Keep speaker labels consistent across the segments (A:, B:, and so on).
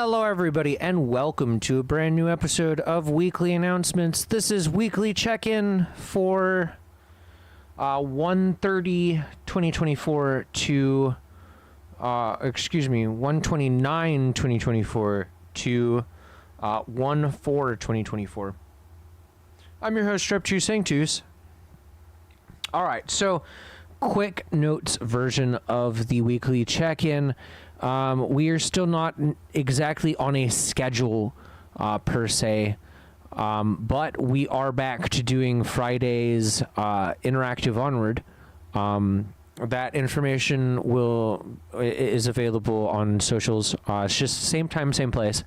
A: Hello, everybody, and welcome to a brand new episode of Weekly Announcements. This is Weekly Check-In for 1/30/2024 to 1/29/2024 to 1/4/2024. I'm your host, Strep2 Sanctus. All right, so quick notes version of the Weekly Check-In. We are still not exactly on a schedule per se, but we are back to doing Friday's interactive onward. That information is available on socials. It's just same time, same place.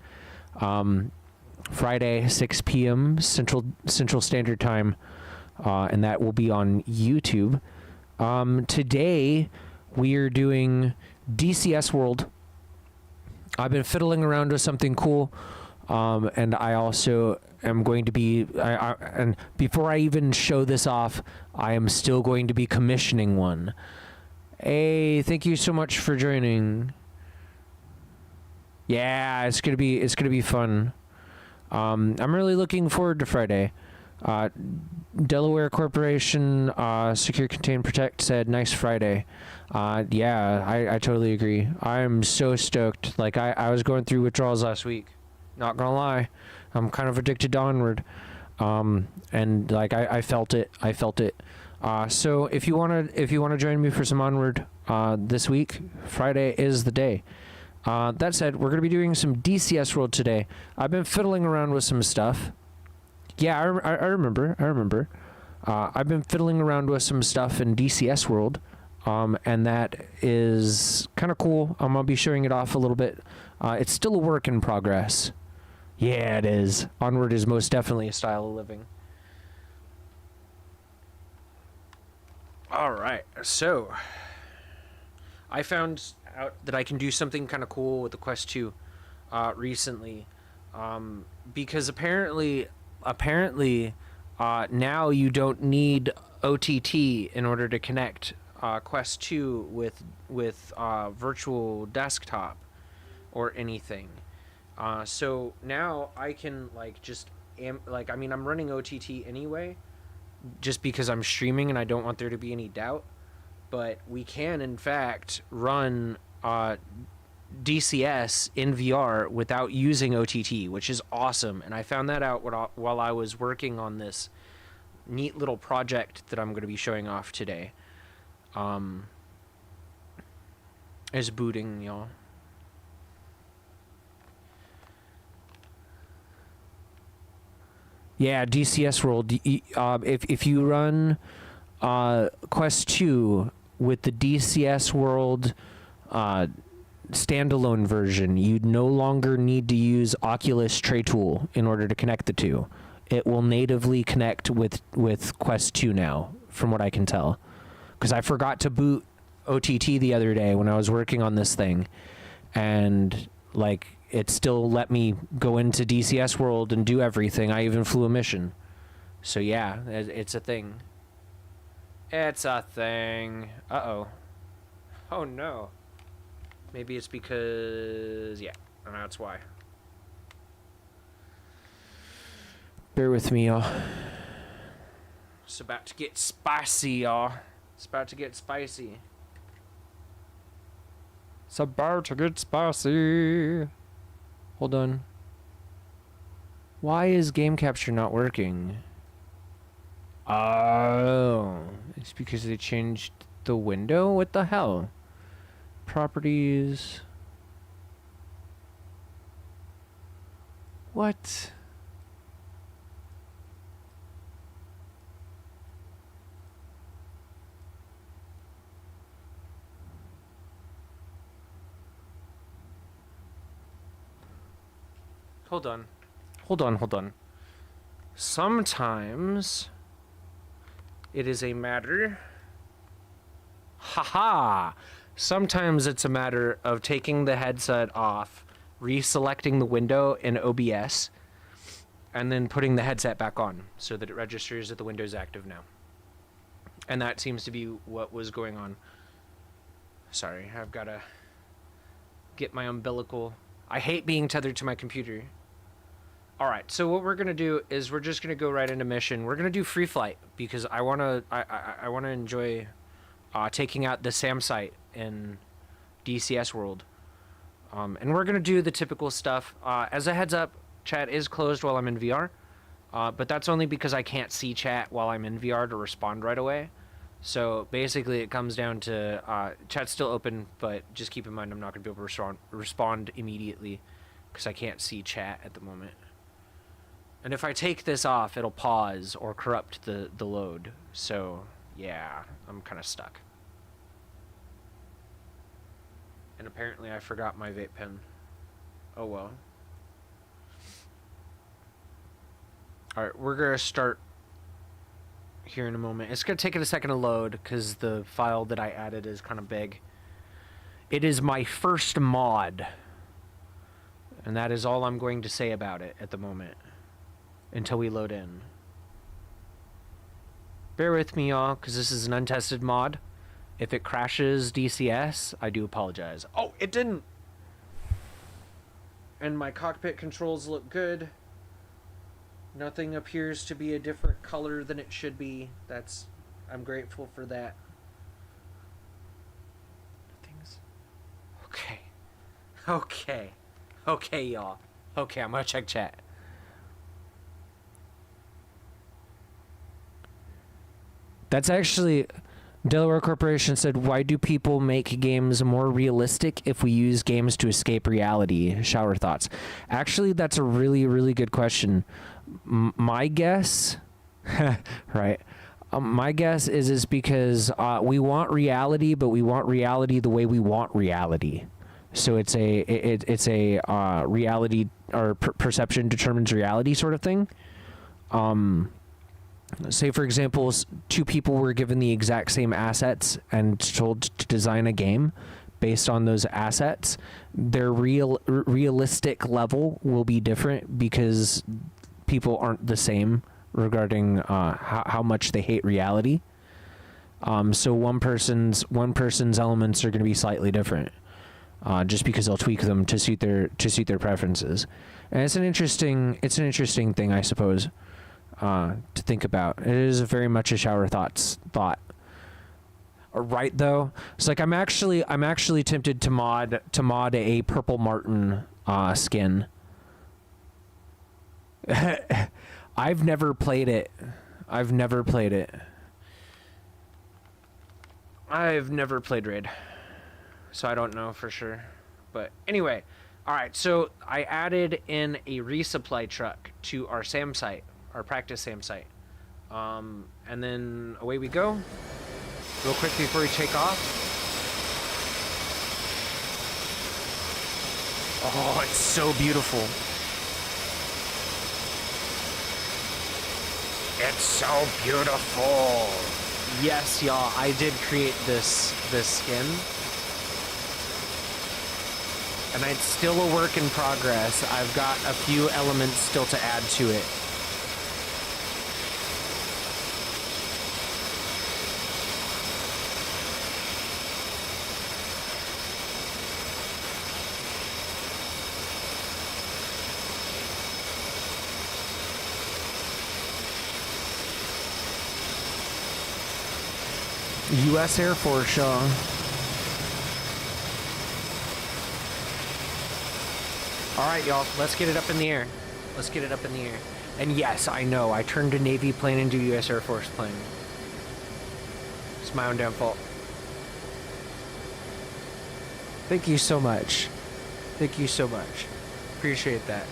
A: Friday, 6 p.m. Central Standard Time, and that will be on YouTube. Today we are doing DCS World. I've been fiddling around with something cool, and I also am going to be, and before I even show this off, I am still going to be commissioning one. Hey, thank you so much for joining. Yeah, it's gonna be fun. I'm really looking forward to Friday. Delaware Corporation, Secure, Contain, Protect said, nice Friday. Yeah, I totally agree. I'm so stoked. Like, I was going through withdrawals last week. Not gonna lie. I'm kind of addicted to Onward. And like, I felt it. So if you wanna join me for some Onward, this week, Friday is the day. That said, we're gonna be doing some DCS World today. I've been fiddling around with some stuff. Yeah, I remember. I've been fiddling around with some stuff in DCS World, and that is kind of cool. I'm going to be showing it off a little bit. It's still a work in progress. Yeah, it is. Onward is most definitely a style of living. All right, so I found out that I can do something kind of cool with the Quest 2 recently, because apparently now you don't need OTT in order to connect Quest 2 with virtual desktop or anything. So now I can I'm running OTT anyway, just because I'm streaming and I don't want there to be any doubt. But we can in fact run DCS in VR without using OTT, which is awesome. And I found that out while I was working on this neat little project that I'm going to be showing off today. Is booting, y'all. Yeah, DCS World. If you run Quest 2 with the DCS World standalone version, you no longer need to use Oculus Tray Tool in order to connect the two. It will natively connect with Quest 2 now, from what I can tell. Because I forgot to boot OTT the other day when I was working on this thing, and it still let me go into DCS World and do everything. I even flew a mission. So yeah, it's a thing. It's a thing. Uh-oh. Oh no. Maybe it's because, yeah, that's why. Bear with me, y'all. It's about to get spicy, y'all. It's about to get spicy. It's about to get spicy. Hold on. Why is game capture not working? Oh, it's because they changed the window? What the hell? Properties. What? Hold on. Sometimes it is a matter. Haha! Sometimes it's a matter of taking the headset off, reselecting the window in OBS, and then putting the headset back on so that it registers that the window is active now. And that seems to be what was going on. Sorry, I've got to get my umbilical I hate being tethered to my computer. All right, so what we're gonna do is we're just gonna go right into mission. We're gonna do free flight because I wanna enjoy taking out the SAM site in DCS world. And we're gonna do the typical stuff. As a heads up, chat is closed while I'm in VR, but that's only because I can't see chat while I'm in VR to respond right away. So basically, it comes down to chat's still open, but just keep in mind I'm not gonna be able to respond immediately because I can't see chat at the moment. And if I take this off, it'll pause or corrupt the load. So yeah, I'm kind of stuck. And apparently I forgot my vape pen. Oh well. Alright, we're gonna start here in a moment. It's gonna take it a second to load because the file that I added is kind of big. It is my first mod. And that is all I'm going to say about it at the moment. Until we load in. Bear with me, y'all, because this is an untested mod. If it crashes DCS, I do apologize. Oh, it didn't! And my cockpit controls look good. Nothing appears to be a different color than it should be. I'm grateful for that. Okay. Okay, y'all. Okay, I'm gonna check chat. That's actually, Delaware Corporation said, why do people make games more realistic if we use games to escape reality? Shower thoughts. Actually, that's a really, really good question. My guess, right, my guess is because we want reality, but we want reality the way we want reality. So it's a reality, or perception determines reality sort of thing. Say, for example, two people were given the exact same assets and told to design a game based on those assets. Their realistic level will be different because people aren't the same regarding how much they hate reality. So one person's elements are going to be slightly different, just because they'll tweak them to suit their preferences. And it's an interesting thing, I suppose. To think about. It is very much a shower thought. Right though, it's like I'm actually tempted to mod a Purple Martin skin. I've never played it. I've never played Raid, so I don't know for sure. But anyway, all right. So I added in a resupply truck to our SAM site. Our practice SAM site. And then away we go. Real quick before we take off. Oh, it's so beautiful. It's so beautiful. Yes, y'all, I did create this skin. And it's still a work in progress. I've got a few elements still to add to it. U.S. Air Force, y'all. Alright, y'all. Let's get it up in the air. Let's get it up in the air. And yes, I know. I turned a Navy plane into a U.S. Air Force plane. It's my own damn fault. Thank you so much. Thank you so much. Appreciate that.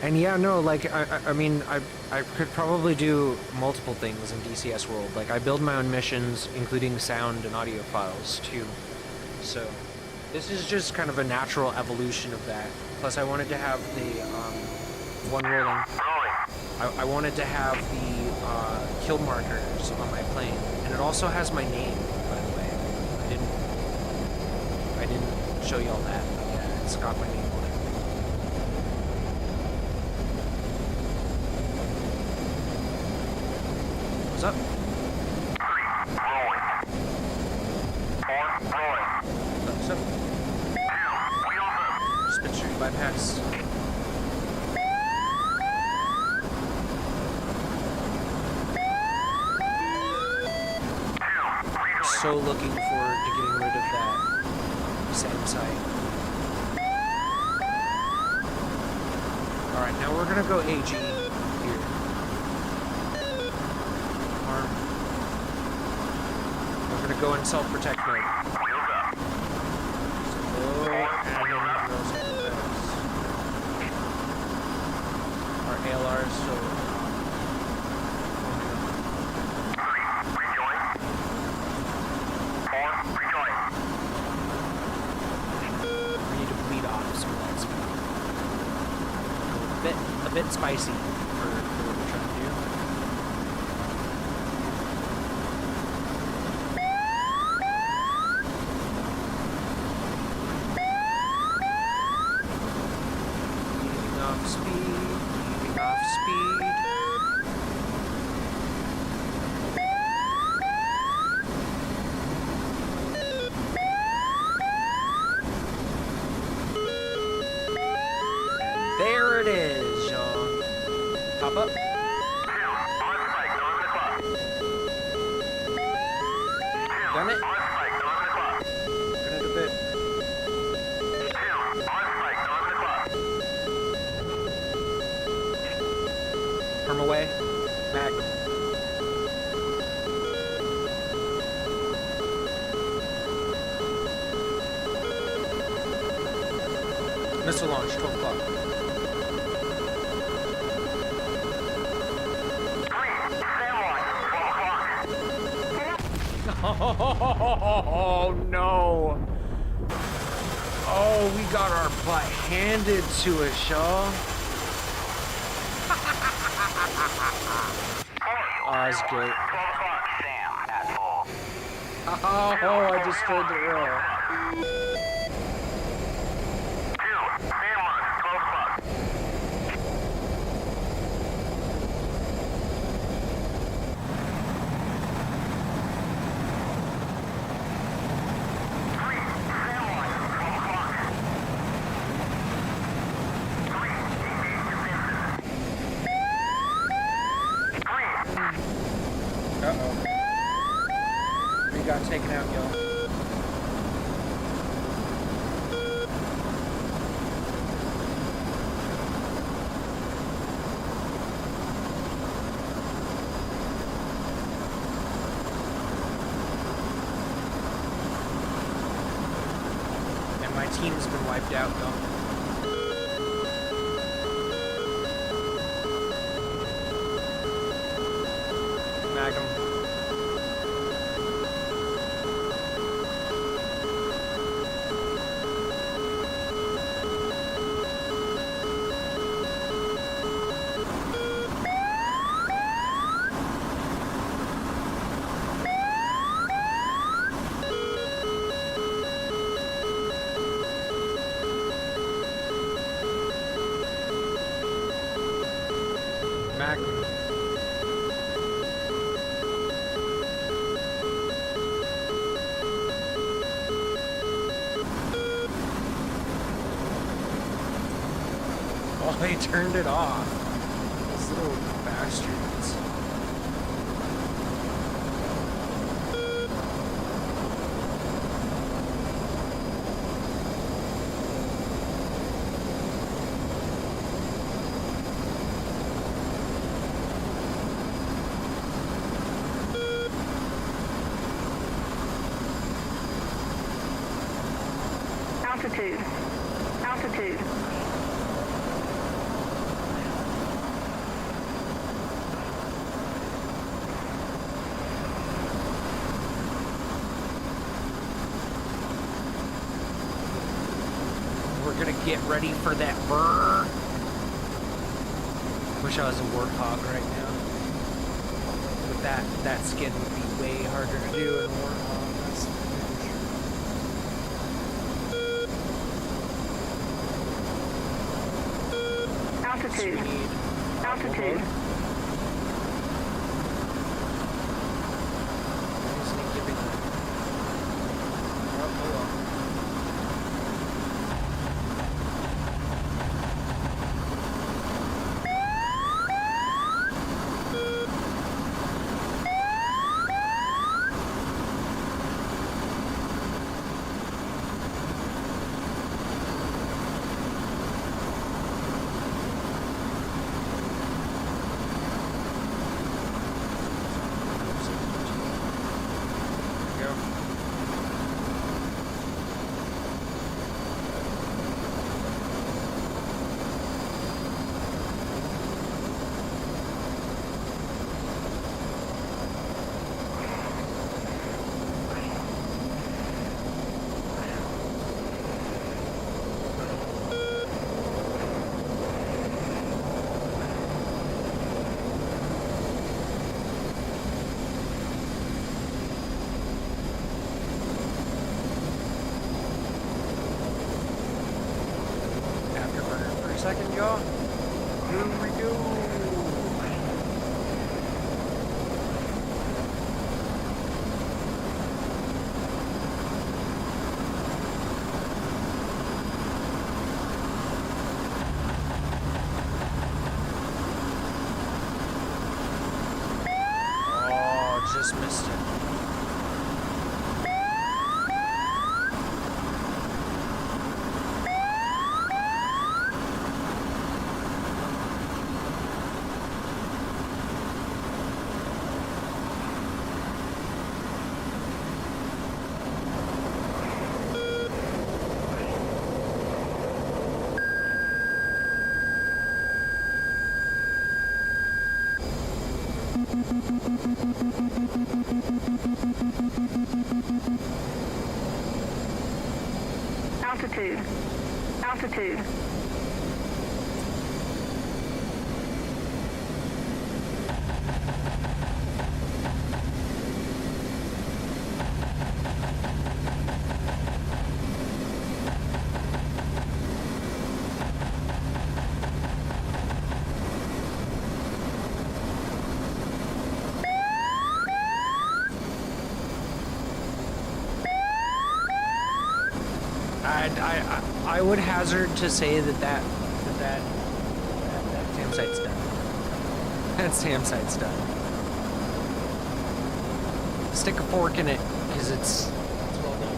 A: And yeah, no, like, I mean, I could probably do multiple things in DCS World. Like, I build my own missions, including sound and audio files, too. So, this is just kind of a natural evolution of that. Plus, I wanted to have the, one rolling. I wanted to have the kill markers on my plane. And it also has my name, by the way. I didn't show y'all that. But yeah, it's got my name on it. What's up?
B: 3, rolling. 4, rolling.
A: What's up?
B: 2, wheels up.
A: Just been shooting bypass. So looking forward to getting rid of that sand site. Alright, now we're gonna go AG here. Arm. We're gonna go in self-protect mode.
B: Wheels up.
A: Slow and then drills in the best. Our ALR is still
B: Rejoin. 4, rejoin.
A: we need to bleed off some of that speed. A bit spicy for what we're trying to do. Leaving off speed, leaving off speed. And there it is, y'all. Pop up.
B: 2, on spike, on the clock. 2,
A: Done it.
B: on spike, on the clock.
A: Gonna do a bit.
B: 2, on spike, on the clock.
A: Perm away. Magnum. Missile launch, 12 o'clock.
B: 3, SAM launch, 12 o'clock.
A: Oh no! Oh, we got our butt handed to us, y'all. Oh, that's great.
B: 12 o'clock, SAM at full.
A: Oh, I just heard the roar.
B: 2, SAM launch, 12 o'clock. 3, SAM launch, 12 o'clock. 3, engage defenses. 3,
A: Uh-oh. We got taken out, y'all. And my team's been wiped out, though. Magnum. Magnum. Oh, they turned it off. Those little bastards.
C: Altitude. Altitude.
A: We're gonna get ready for that burr. Wish I was a warthog right now. But that skin would be way harder to do in warthog. That's for sure.
C: Altitude.
A: We need
C: Altitude.
A: Why isn't he giving me? Oh, hold on. second, y'all. Here we go. Oh, just missed it.
C: Altitude. Altitude.
A: I would hazard to say that campsite's done. That campsite's done. Stick a fork in it, because it's well done.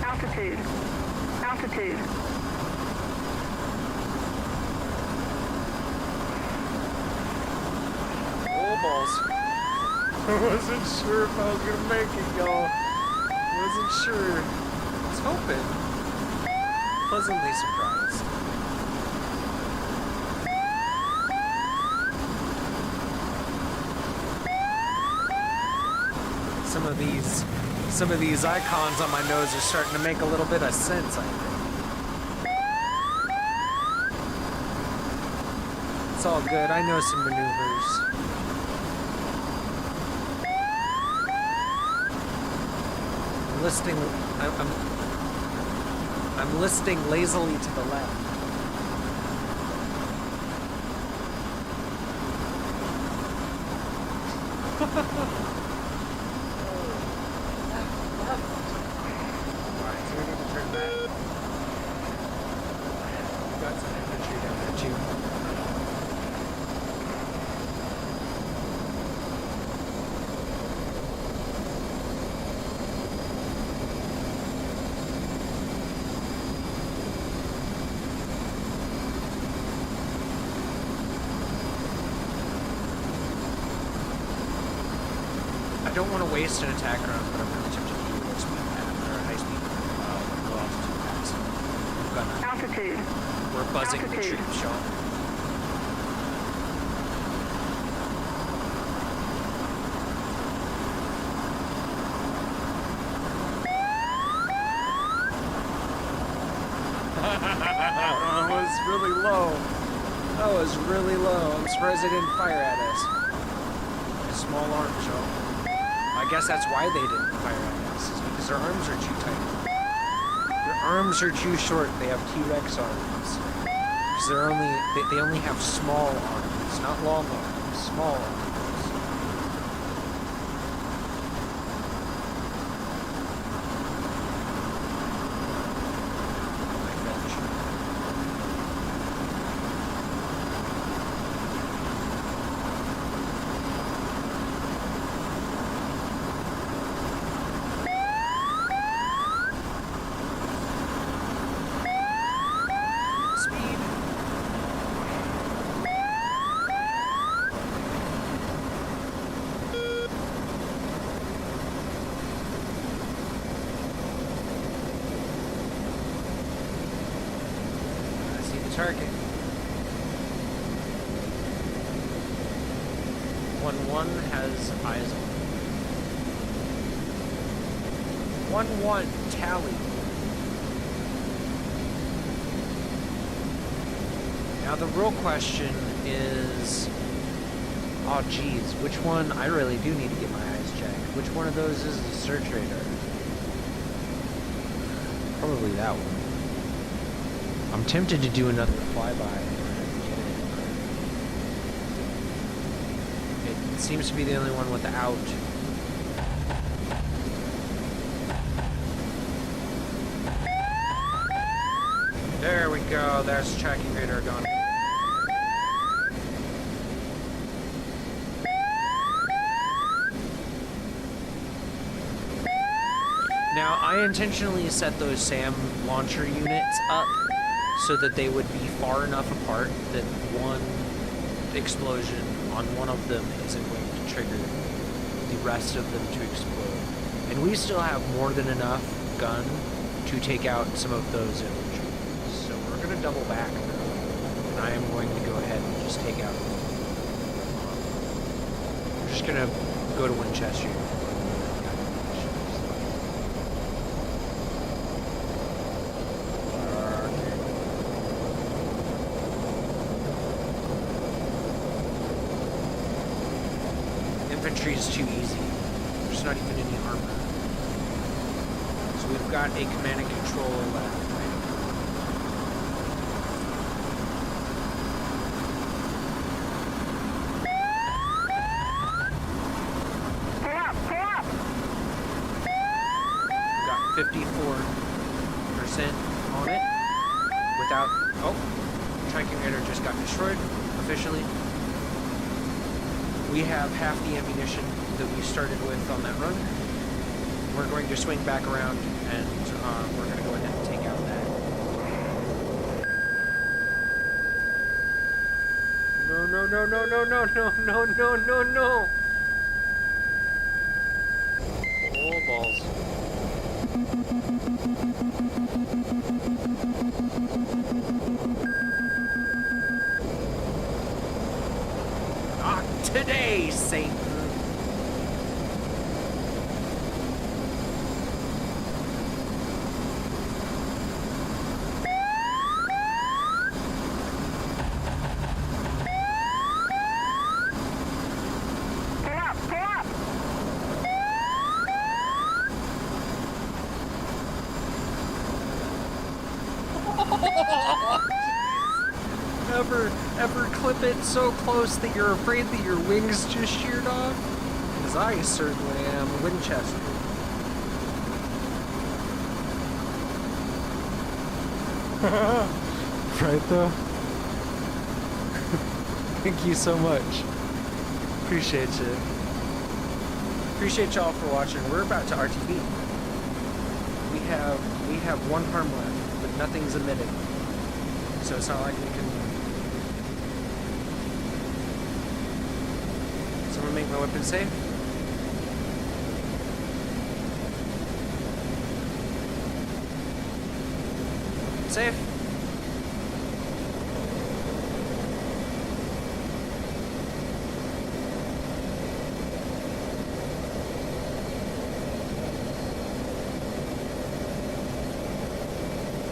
C: Altitude. Altitude.
A: Oh, balls. I wasn't sure if I was gonna make it, y'all. Wasn't sure. I was hoping. Pleasantly surprised. Some of these icons on my nose are starting to make a little bit of sense, I think. It's all good. I know some maneuvers. I'm listing lazily to the left. Alright, so we need to turn back. We've got some infantry down there too. I don't want to waste an attack round, but I'm really tempted to do a low speed path or a high speed low altitude pass. We've got
C: Altitude.
A: we're buzzing the
C: Altitude.
A: troops, y'all. That was really low. That was really low. I'm surprised they didn't fire at us. Small arms, y'all. I guess that's why they didn't fire at us, is because their arms are too tight. Their arms are too short. They have T-Rex arms. Because they only have small arms, not long arms, small arms. Target. 1-1 has eyes on. 1-1 tally. Now the real question is, oh geez, which one? I really do need to get my eyes checked. Which one of those is the search radar? Probably that one. I'm tempted to do another flyby and get it. It seems to be the only one without. There we go. There's tracking radar gone. Now, I intentionally set those SAM launcher units up so that they would be far enough apart that one explosion on one of them isn't going to trigger the rest of them to explode. And we still have more than enough gun to take out some of those infantry. So we're going to double back now, and I am going to go ahead and just take out. We're just going to go to Winchester. Infantry is too easy. There's not even any armor. So we've got a command and control left.
C: Pull up!
A: We've got 54% on it. Without, oh, tracking radar just got destroyed officially. We have half the ammunition that we started with on that run. We're going to swing back around and we're going to go ahead and take out that. No, no, no, no, no, no, no, no, no, no, no. Oh, balls. Not today, Satan.
C: Pull up!
A: Ever clip it so close that you're afraid that your wings just sheared off? Because I certainly am. Winchester. Right though? Thank you so much. Appreciate you. Appreciate y'all for watching. We're about to RTV. We have one harm left, but nothing's emitting. So it's not like we can. Someone make my weapon safe? Safe?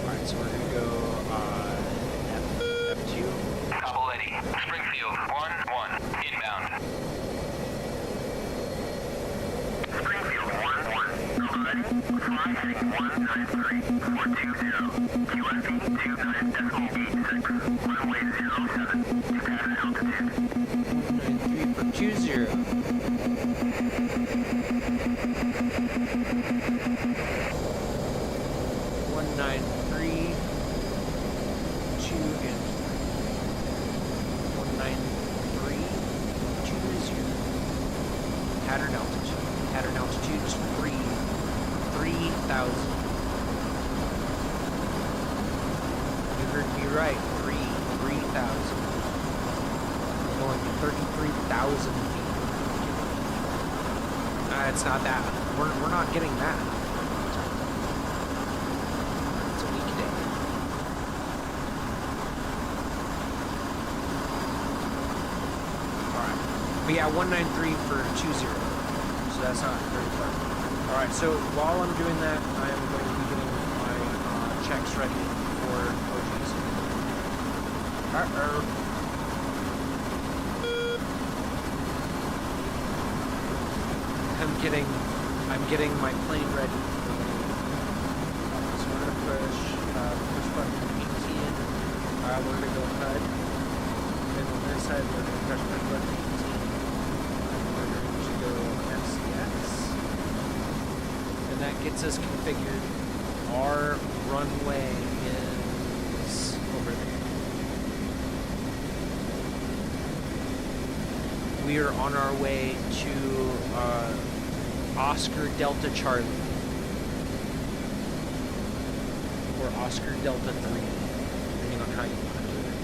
A: Alright, so we're gonna go F2.
B: Apolletti, Springfield, 1-1, inbound. Springfield, 1-1, Apolletti, fly heading 193, 420, QSP 29.86, runway 07, to pattern altitude.
A: 20. 193, 2 and 193, 20. Pattern altitude. Pattern altitude is 3,000. You heard me right. 3,000. Going to 33,000 feet. It's not that. We're not getting that. It's a weak day. Alright. But yeah, 193 for 20. So that's not very far. Alright, so while I'm doing that, I am going to be getting my checks ready for OGs. Uh-oh. I'm getting my plane ready. So we're gonna push button 18. We're gonna go HUD. And on this side, we're gonna push button 18. We're going to go SCX. And that gets us configured. Our runway is over there. We are on our way to Oscar Delta Charlie. Or Oscar Delta 3, depending on how you want to do it.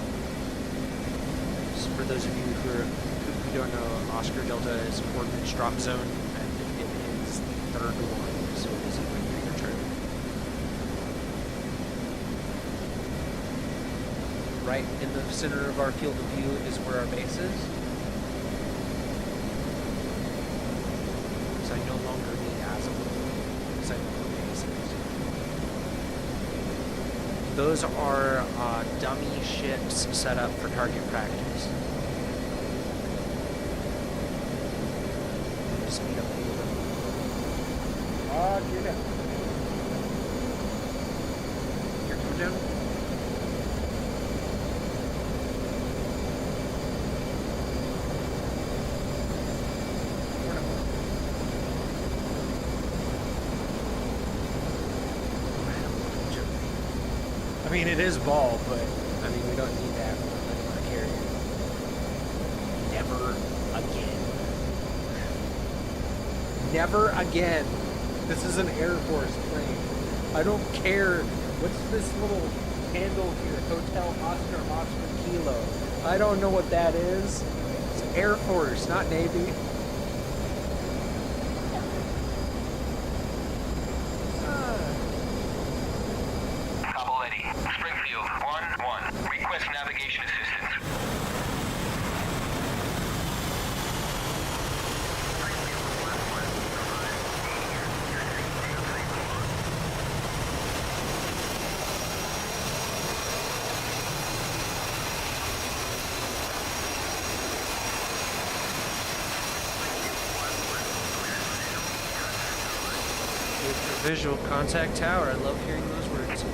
A: So for those of you who don't know, Oscar Delta is ordnance drop zone, and it is the third one, so it is even bigger Charlie. Right in the center of our field of view is where our base is. I no longer need azimuth because I know where base is. Those are dummy ships set up for target practice. Speed up a little bit. Get out. Here, come down. I mean, it is ball, but I mean, we don't need that. We don't want to carry it. Never again. Never again. This is an Air Force plane. I don't care. What's this little handle here? Hotel Oscar Kilo. I don't know what that is. It's Air Force, not Navy.
B: Navigation assistance.
A: Visual contact tower. I love hearing those words.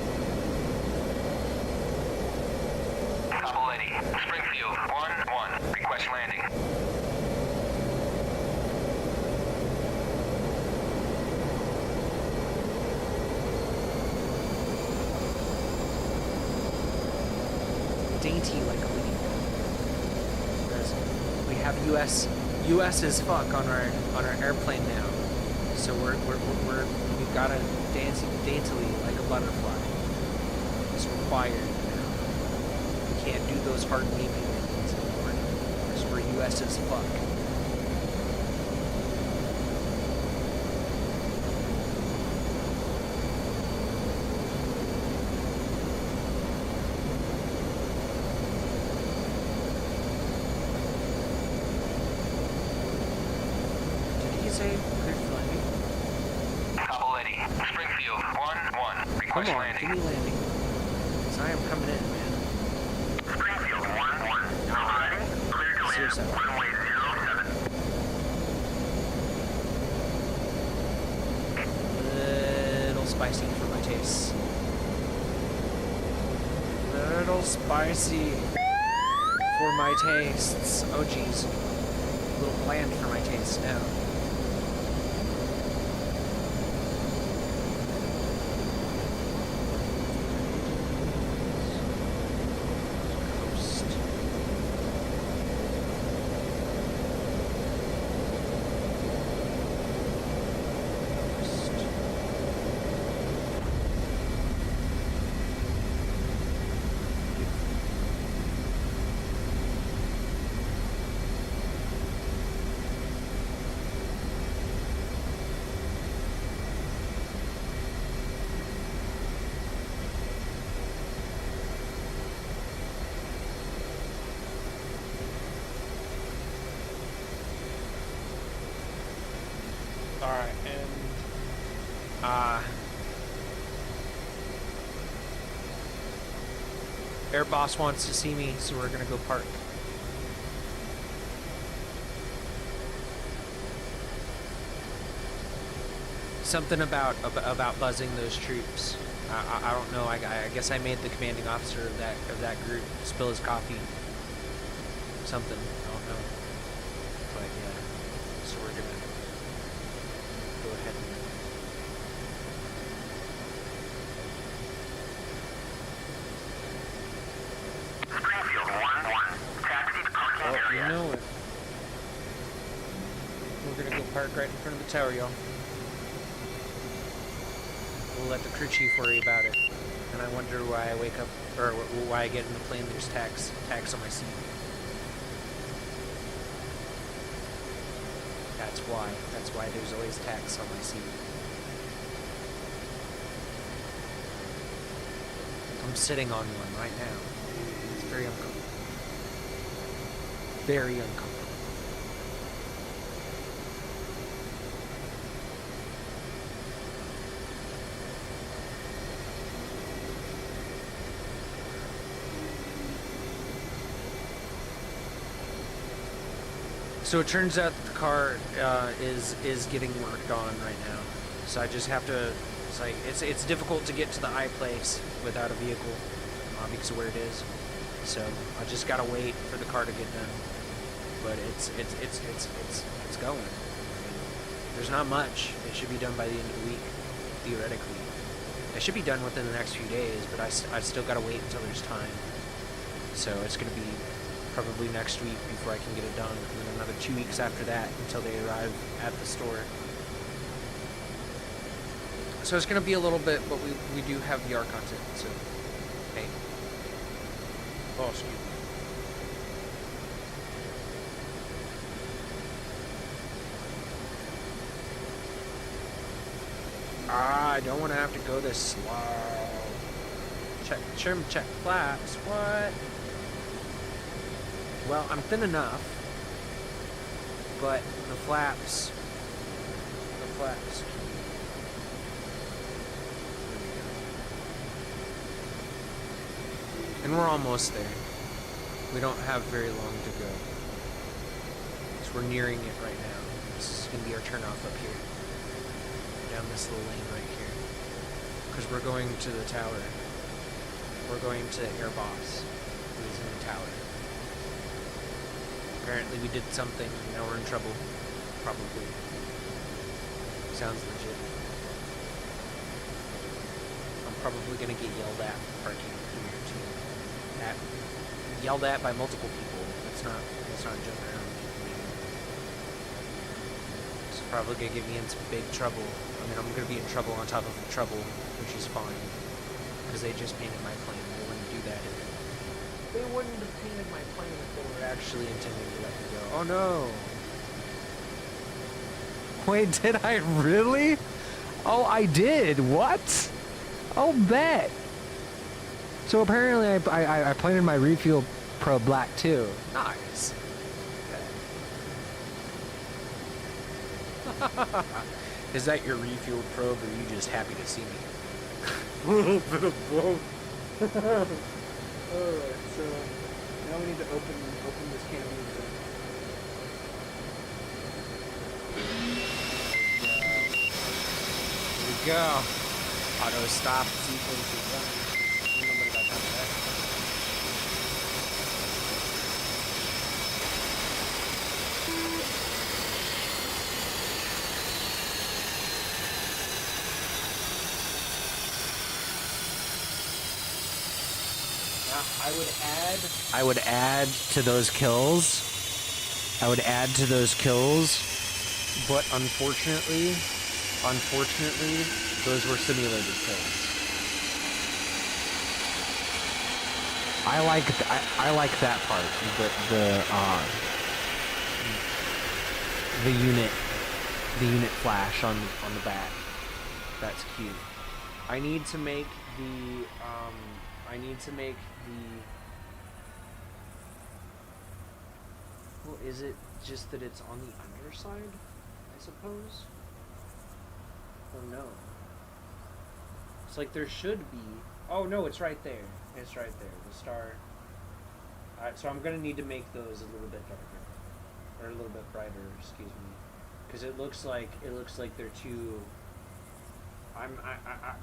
B: Springfield 1-1. Request landing.
A: Dainty like a leaf. Because we have US as fuck on our airplane now. So we've got to dance daintily like a butterfly. It's required now. We can't do those hard wavy landings anymore. Because we're US as fuck. Did he say clear for landing?
B: Capoletti. Springfield 1-1. Request
A: Come on,
B: landing.
A: give me landing. Because I am coming in, man.
B: Springfield 1-1. You're ready. Clear to land.
A: 07.
B: Runway 07.
A: Little spicy for my tastes. Little spicy for my tastes. Oh geez. A little bland for my tastes now. Coast. Alright, and Air boss wants to see me, so we're gonna go park. Something about buzzing those troops. I don't know. I guess I made the commanding officer of that group spill his coffee. Something. I don't know. But yeah. So we're gonna go ahead and.
B: Springfield 1-1. Taxi to parking
A: Oh, you
B: area.
A: know it. We're gonna go park right in front of the tower, y'all. We'll let the crew chief worry about it. And I wonder why I wake up, or why I get in the plane. There's tax on my seat. That's why. That's why there's always tax on my seat. I'm sitting on one right now. It's very uncomfortable. Very uncomfortable. So it turns out that the car is getting worked on right now. So I just have to. It's difficult to get to the I place without a vehicle because of where it is. So I just gotta wait for the car to get done. But it's going. I mean, there's not much. It should be done by the end of the week, theoretically. It should be done within the next few days, but I still gotta wait until there's time. So it's gonna be probably next week before I can get it done, and then another 2 weeks after that until they arrive at the store. So it's going to be a little bit, but we do have VR content, so hey. Oh, excuse me. I don't want to have to go this slow. Check trim, check flaps. What? Well, I'm thin enough, but the flaps. And we're almost there. We don't have very long to go. So we're nearing it right now. This is going to be our turnoff up here. Down this little lane right here. Because we're going to the tower. We're going to Air Boss, who is in the tower. Apparently we did something, and now we're in trouble. Probably. Sounds legit. I'm probably gonna get yelled at for parking here too. Yelled at by multiple people. Let's not joke around. It's probably gonna get me in some big trouble. I mean, I'm gonna be in trouble on top of trouble, which is fine. Because they just painted my plane. They wouldn't do that if they wouldn't have painted my plane if they were actually intending to let me go. Oh no! Wait, did I really? Oh, I did. What? Oh, bet. So apparently I painted my refuel probe black too. Nice. Is that your refuel probe, or are you just happy to see me? A little bit of both. Alright, so now we need to open this can of beans. Here we go. Auto stop sequence is done. Nobody got time for that. I would add to those kills. But unfortunately, those were simulated kills. I like that part. The unit flash on the back. That's cute. I need to make the well, is it just that it's on the underside, I suppose? Or no? It's like there should be Oh no, it's right there. It's right there. The star. Alright, so I'm gonna need to make those a little bit darker, or a little bit brighter. Excuse me, because it looks like they're too.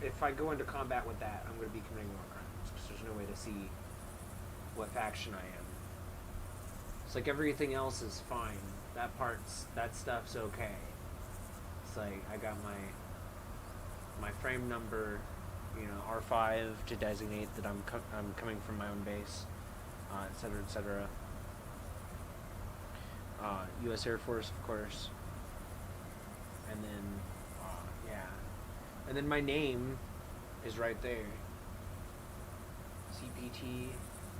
A: If I go into combat with that, I'm gonna be committing war crimes because there's no way to see what faction I am. It's like everything else is fine. That stuff's okay. It's like I got my frame number, R5 to designate that I'm coming from my own base, etc., etc. U.S. Air Force, of course, and then and then my name is right there. CPT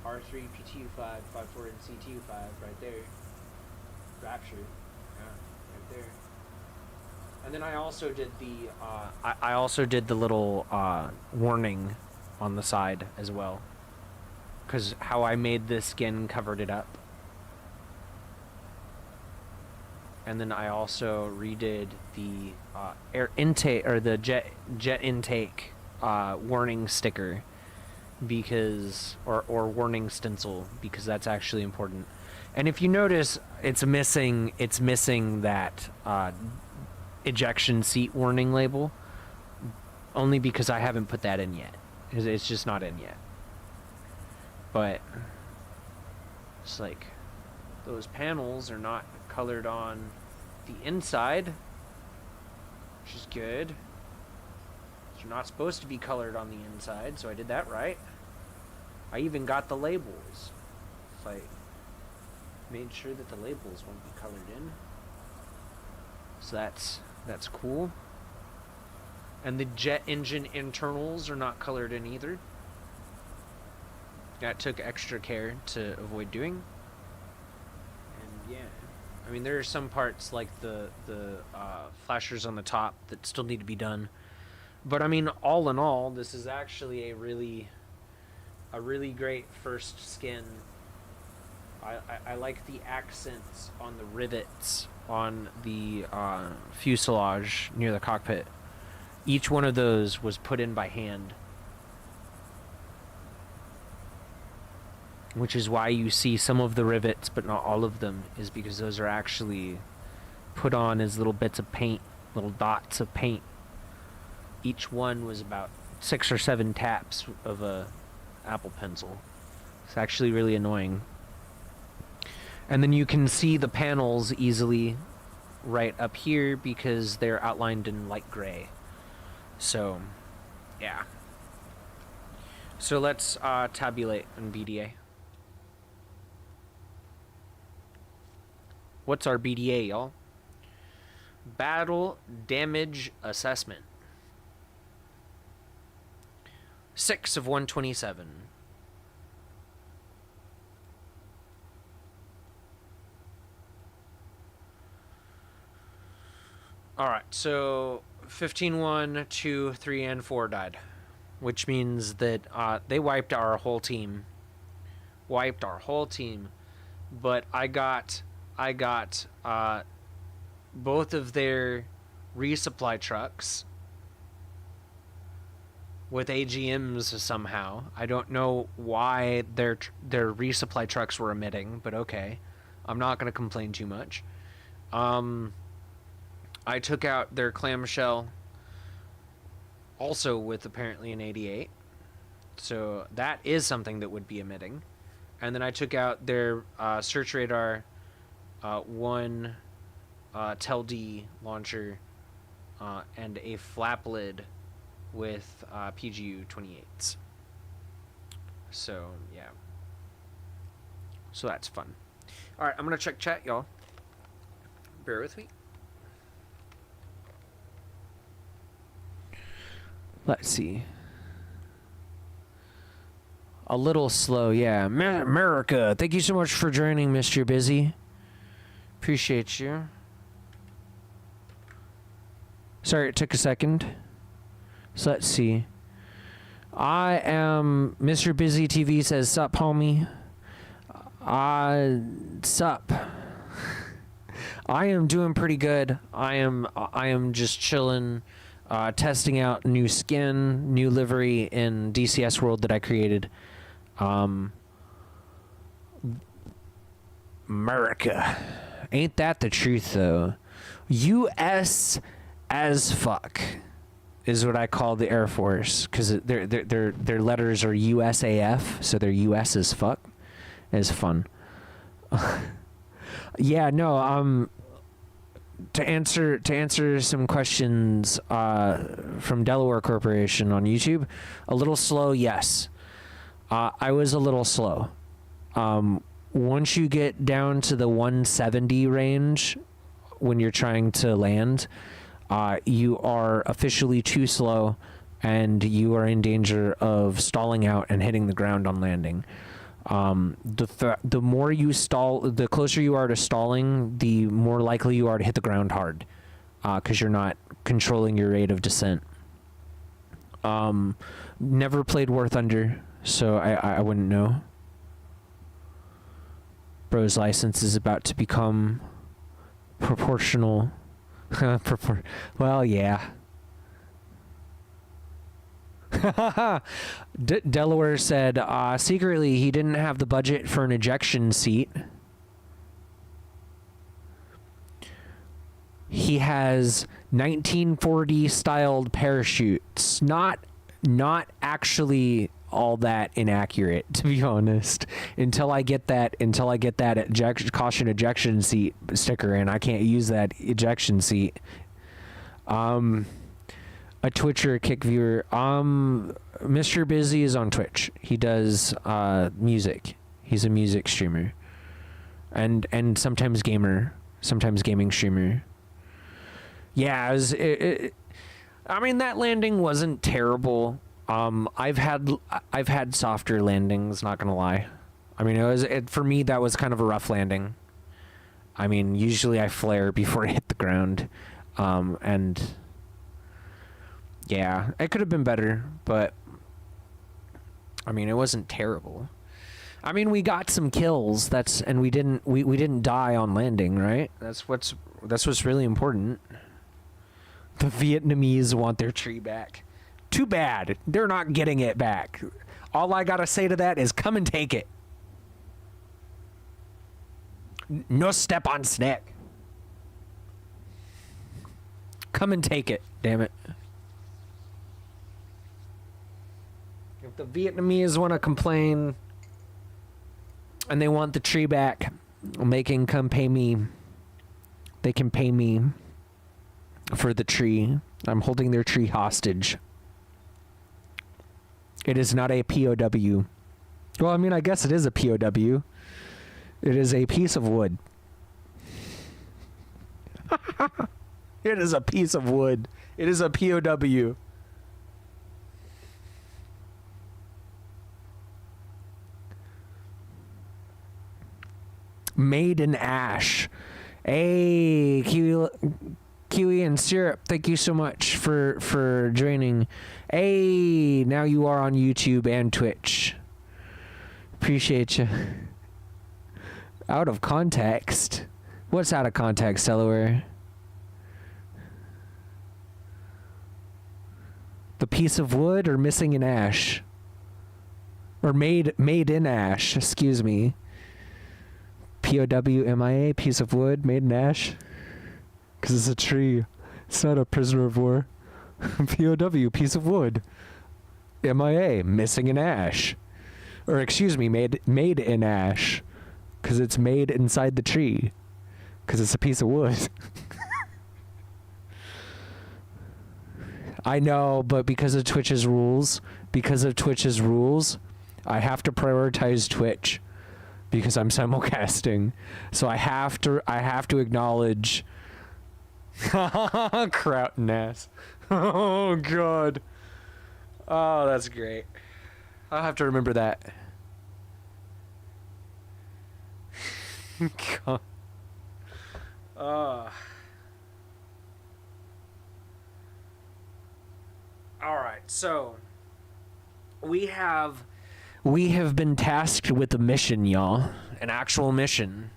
A: R3 PTU5 54 and CTU5 right there. Rapture, right there. And then I also did the little warning on the side as well, because how I made the skin covered it up. And then I also redid the air intake, or the jet intake warning sticker, because or warning stencil, because that's actually important. And if you notice, it's missing that ejection seat warning label, only because I haven't put that in yet. It's just not in yet. But it's like those panels are not colored on the inside, which is good. They're not supposed to be colored on the inside, so I did that right. I even got the labels. It's like made sure that the labels won't be colored in. So that's cool. And the jet engine internals are not colored in either. That took extra care to avoid doing. And yeah, I mean, there are some parts like the flashers on the top that still need to be done. But I mean, all in all, this is actually a really great first skin. I like the accents on the rivets on the fuselage near the cockpit. Each one of those was put in by hand, which is why you see some of the rivets but not all of them, is because those are actually put on as little bits of paint, little dots of paint. Each one was about 6 or 7 taps of a Apple Pencil. It's actually really annoying. And then you can see the panels easily right up here because they're outlined in light gray. So, yeah. So let's tabulate on BDA. What's our BDA, y'all? Battle Damage Assessment. 6 of 127. Alright, so 15, 1, 2, 3, and 4 died. Which means that they wiped our whole team. But I got both of their resupply trucks with AGMs somehow. I don't know why their resupply trucks were emitting, but okay. I'm not going to complain too much. I took out their clamshell, also with apparently an 88. So that is something that would be emitting. And then I took out their search radar 1 TEL-D launcher and a flap lid with PGU 28s. So, yeah. So that's fun. Alright, I'm going to check chat, y'all. Bear with me. Let's see. A little slow, yeah. America, thank you so much for joining, Mr. Busy. Appreciate you. Sorry, it took a second. So let's see. I am Mr. Busy TV says, sup, homie. Sup. I am doing pretty good. I am just chilling. testing out new skin, new livery in DCS World that I created. America. Ain't that the truth, though? U.S. as fuck is what I call the Air Force, because their letters are USAF, so they're U.S. as fuck. It's fun. Yeah, no, to answer some questions from Delaware Corporation on YouTube, a little slow, yes. I was a little slow. Once you get down to the 170 range when you're trying to land, you are officially too slow and you are in danger of stalling out and hitting the ground on landing. The more you stall, the closer you are to stalling, the more likely you are to hit the ground hard, because you're not controlling your rate of descent. Never played War Thunder, so I wouldn't know. Bro's license is about to become proportional. Well, yeah. Delaware said secretly he didn't have the budget for an ejection seat. He has 1940 styled parachutes. Not actually all that inaccurate, to be honest. Until I get that caution ejection seat sticker, and I can't use that ejection seat. A Twitcher, a Kick viewer. Mr. Busy is on Twitch. He does music. He's a music streamer, and sometimes gaming streamer. Yeah, I mean, that landing wasn't terrible. I've had softer landings, not gonna lie. I mean, for me that was kind of a rough landing. I mean, usually I flare before I hit the ground, and yeah, it could have been better, but I mean, it wasn't terrible. I mean, we got some kills. And we didn't die on landing, right? That's what's really important. The Vietnamese want their tree back. Too bad. They're not getting it back. All I gotta say to that is come and take it. No step on snack. Come and take it, damn it. If the Vietnamese want to complain and they want the tree back, they can come pay me. They can pay me for the tree. I'm holding their tree hostage. It is not a POW. Well, I mean, I guess it is a POW. It is a piece of wood. It is a piece of wood. It is a POW. Made in ash. Hey, Kiwi and Syrup, thank you so much for joining. Hey, now you are on YouTube and Twitch. Appreciate you. Out of context? What's out of context, Delaware? The piece of wood or missing in ash? Or made in ash, excuse me. POW MIA, piece of wood made in ash? Because it's a tree. It's not a prisoner of war. POW, piece of wood. MIA, missing in ash. Or excuse me, made in ash. Because it's made inside the tree. Because it's a piece of wood. I know, but because of Twitch's rules, I have to prioritize Twitch. Because I'm simulcasting. So I have to acknowledge Crowton ass. Oh god. Oh, that's great. I'll have to remember that. God. Alright, so we have been tasked with a mission, y'all. An actual mission.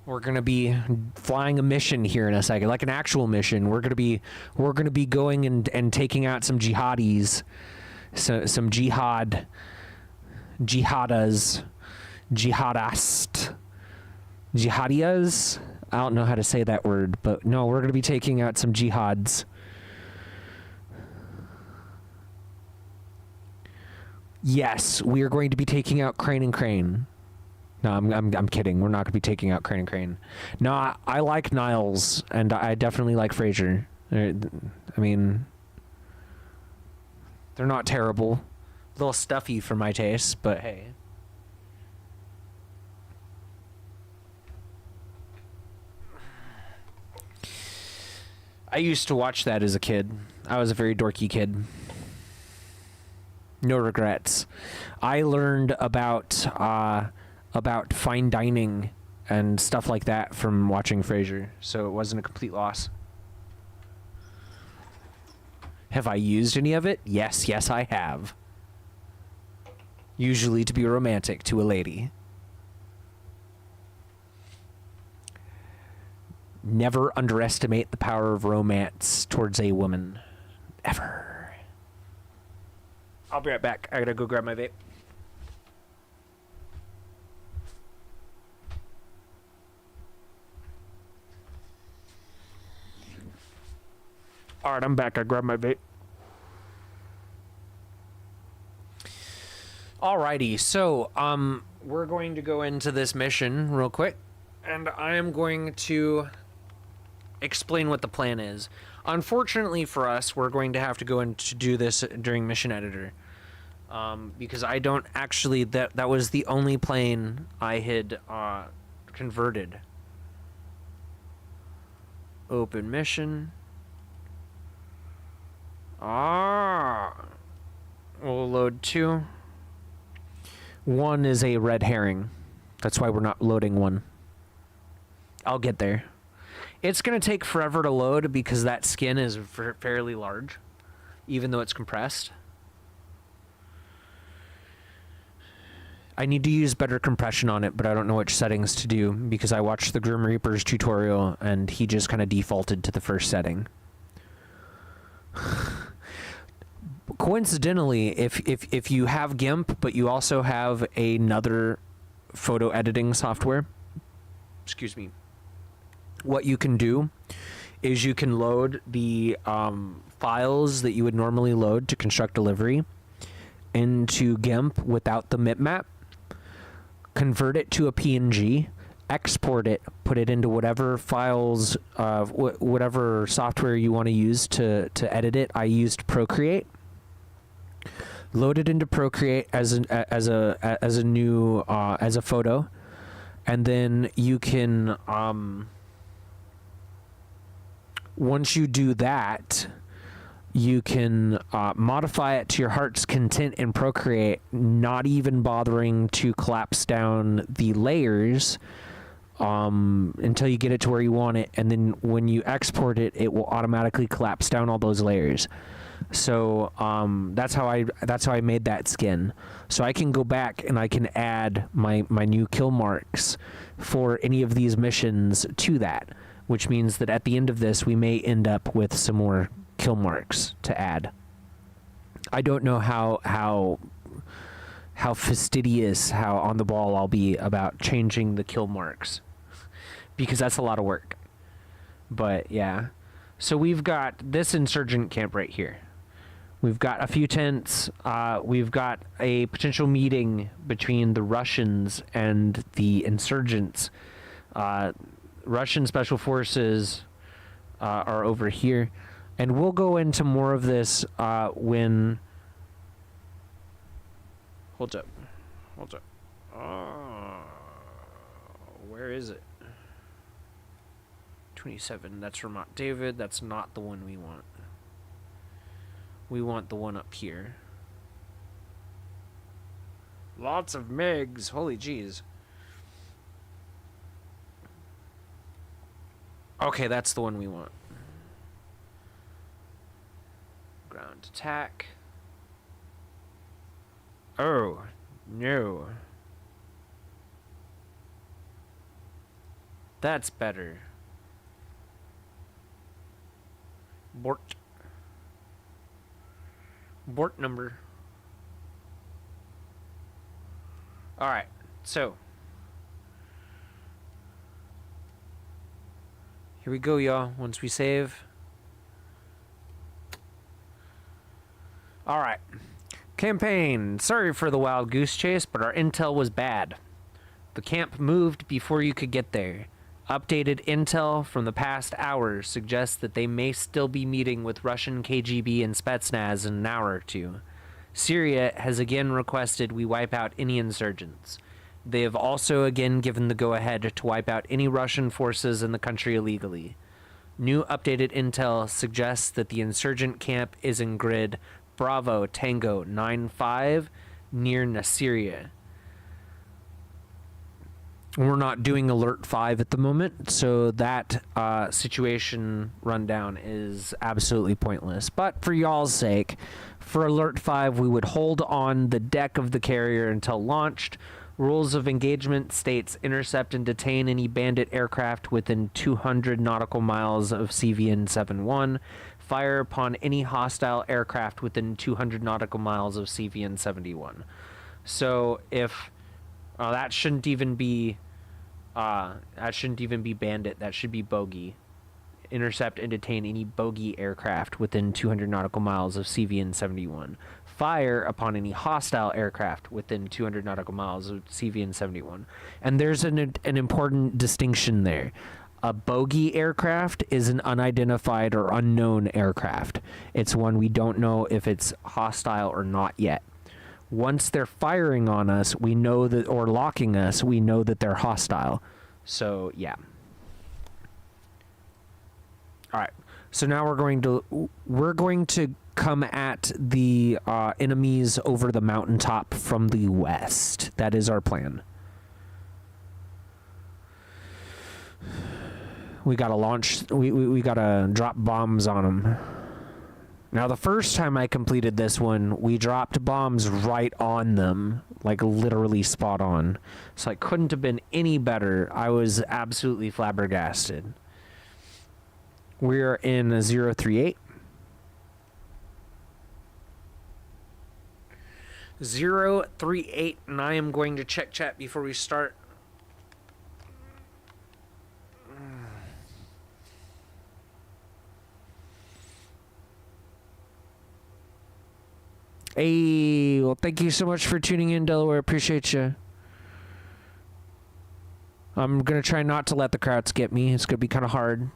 A: We're gonna be flying a mission here in a second, like an actual mission. We're gonna be going and taking out some jihadis, some jihadas, jihadias. I don't know how to say that word, but no, we're gonna be taking out some jihads. Yes, we are going to be taking out Crane and Crane. No, I'm kidding. We're not going to be taking out Crane and Crane. No, I like Niles, and I definitely like Fraser. I mean, they're not terrible. A little stuffy for my taste, but hey. I used to watch that as a kid. I was a very dorky kid. No regrets. I learned about fine dining and stuff like that from watching Frasier, so it wasn't a complete loss. Have I used any of it? Yes, I have. Usually to be romantic to a lady. Never underestimate the power of romance towards a woman. Ever. I'll be right back. I gotta go grab my vape. Alright, I'm back. I grabbed my vape. Alrighty, so, we're going to go into this mission real quick, and I am going to explain what the plan is. Unfortunately for us, we're going to have to go in to do this during Mission Editor. Because I don't actually, that was the only plane I had converted. Open mission. We'll load 2. 1 is a red herring. That's why we're not loading 1. I'll get there. It's going to take forever to load because that skin is fairly large, even though it's compressed. I need to use better compression on it, but I don't know which settings to do because I watched the Grim Reaper's tutorial and he just kind of defaulted to the first setting. Coincidentally, if you have GIMP, but you also have another photo editing software, excuse me, what you can do is you can load the files that you would normally load to construct a livery into GIMP without the bitmap, convert it to a PNG, export it, put it into whatever files, whatever software you want to use to edit it. I used Procreate. Load it into Procreate as a new photo, and then you can once you do that, you can modify it to your heart's content in Procreate, not even bothering to collapse down the layers until you get it to where you want it, and then when you export it, it will automatically collapse down all those layers. So that's how I made that skin. So I can go back and I can add my new kill marks for any of these missions to that, which means that at the end of this we may end up with some more kill marks to add. I don't know how fastidious, how on the ball I'll be about changing the kill marks, because that's a lot of work. But yeah, so we've got this insurgent camp right here. We've got a few tents. We've got a potential meeting between the Russians and the insurgents. Russian special forces are over here. And we'll go into more of this when... Hold up. Where is it? 27. That's Vermont David. That's not the one we want. We want the one up here. Lots of MiGs. Holy jeez. Okay, that's the one we want. Ground attack. Oh, no. That's better. Bort. Bort number. Alright, so. Here we go, y'all. Once we save. Alright. Campaign. Sorry for the wild goose chase, but our intel was bad. The camp moved before you could get there. Updated intel from the past hours suggests that they may still be meeting with Russian KGB and Spetsnaz in an hour or two. Syria has again requested we wipe out any insurgents. They have also again given the go-ahead to wipe out any Russian forces in the country illegally. New updated intel suggests that the insurgent camp is in grid Bravo Tango 95 near Nasiriyah. We're not doing Alert 5 at the moment, so that situation rundown is absolutely pointless. But for y'all's sake, for Alert 5, we would hold on the deck of the carrier until launched. Rules of engagement states intercept and detain any bandit aircraft within 200 nautical miles of CVN-71. Fire upon any hostile aircraft within 200 nautical miles of CVN-71. So if that shouldn't even be bandit, that should be bogey. Intercept and detain any bogey aircraft within 200 nautical miles of CVN-71. Fire upon any hostile aircraft within 200 nautical miles of CVN-71. And there's an important distinction there. A bogey aircraft is an unidentified or unknown aircraft. It's one we don't know if it's hostile or not yet. Once they're firing on us, we know that, or locking us, we know that they're hostile. So, yeah. All right. So now we're going to come at the enemies over the mountaintop from the west. That is our plan. We gotta launch. We gotta drop bombs on them. Now, the first time I completed this one, we dropped bombs right on them, like literally spot on. So it couldn't have been any better. I was absolutely flabbergasted. We're in 038. 038, and I am going to check chat before we start. Hey, well, thank you so much for tuning in, Delaware. Appreciate you. I'm going to try not to let the Krauts get me. It's going to be kind of hard.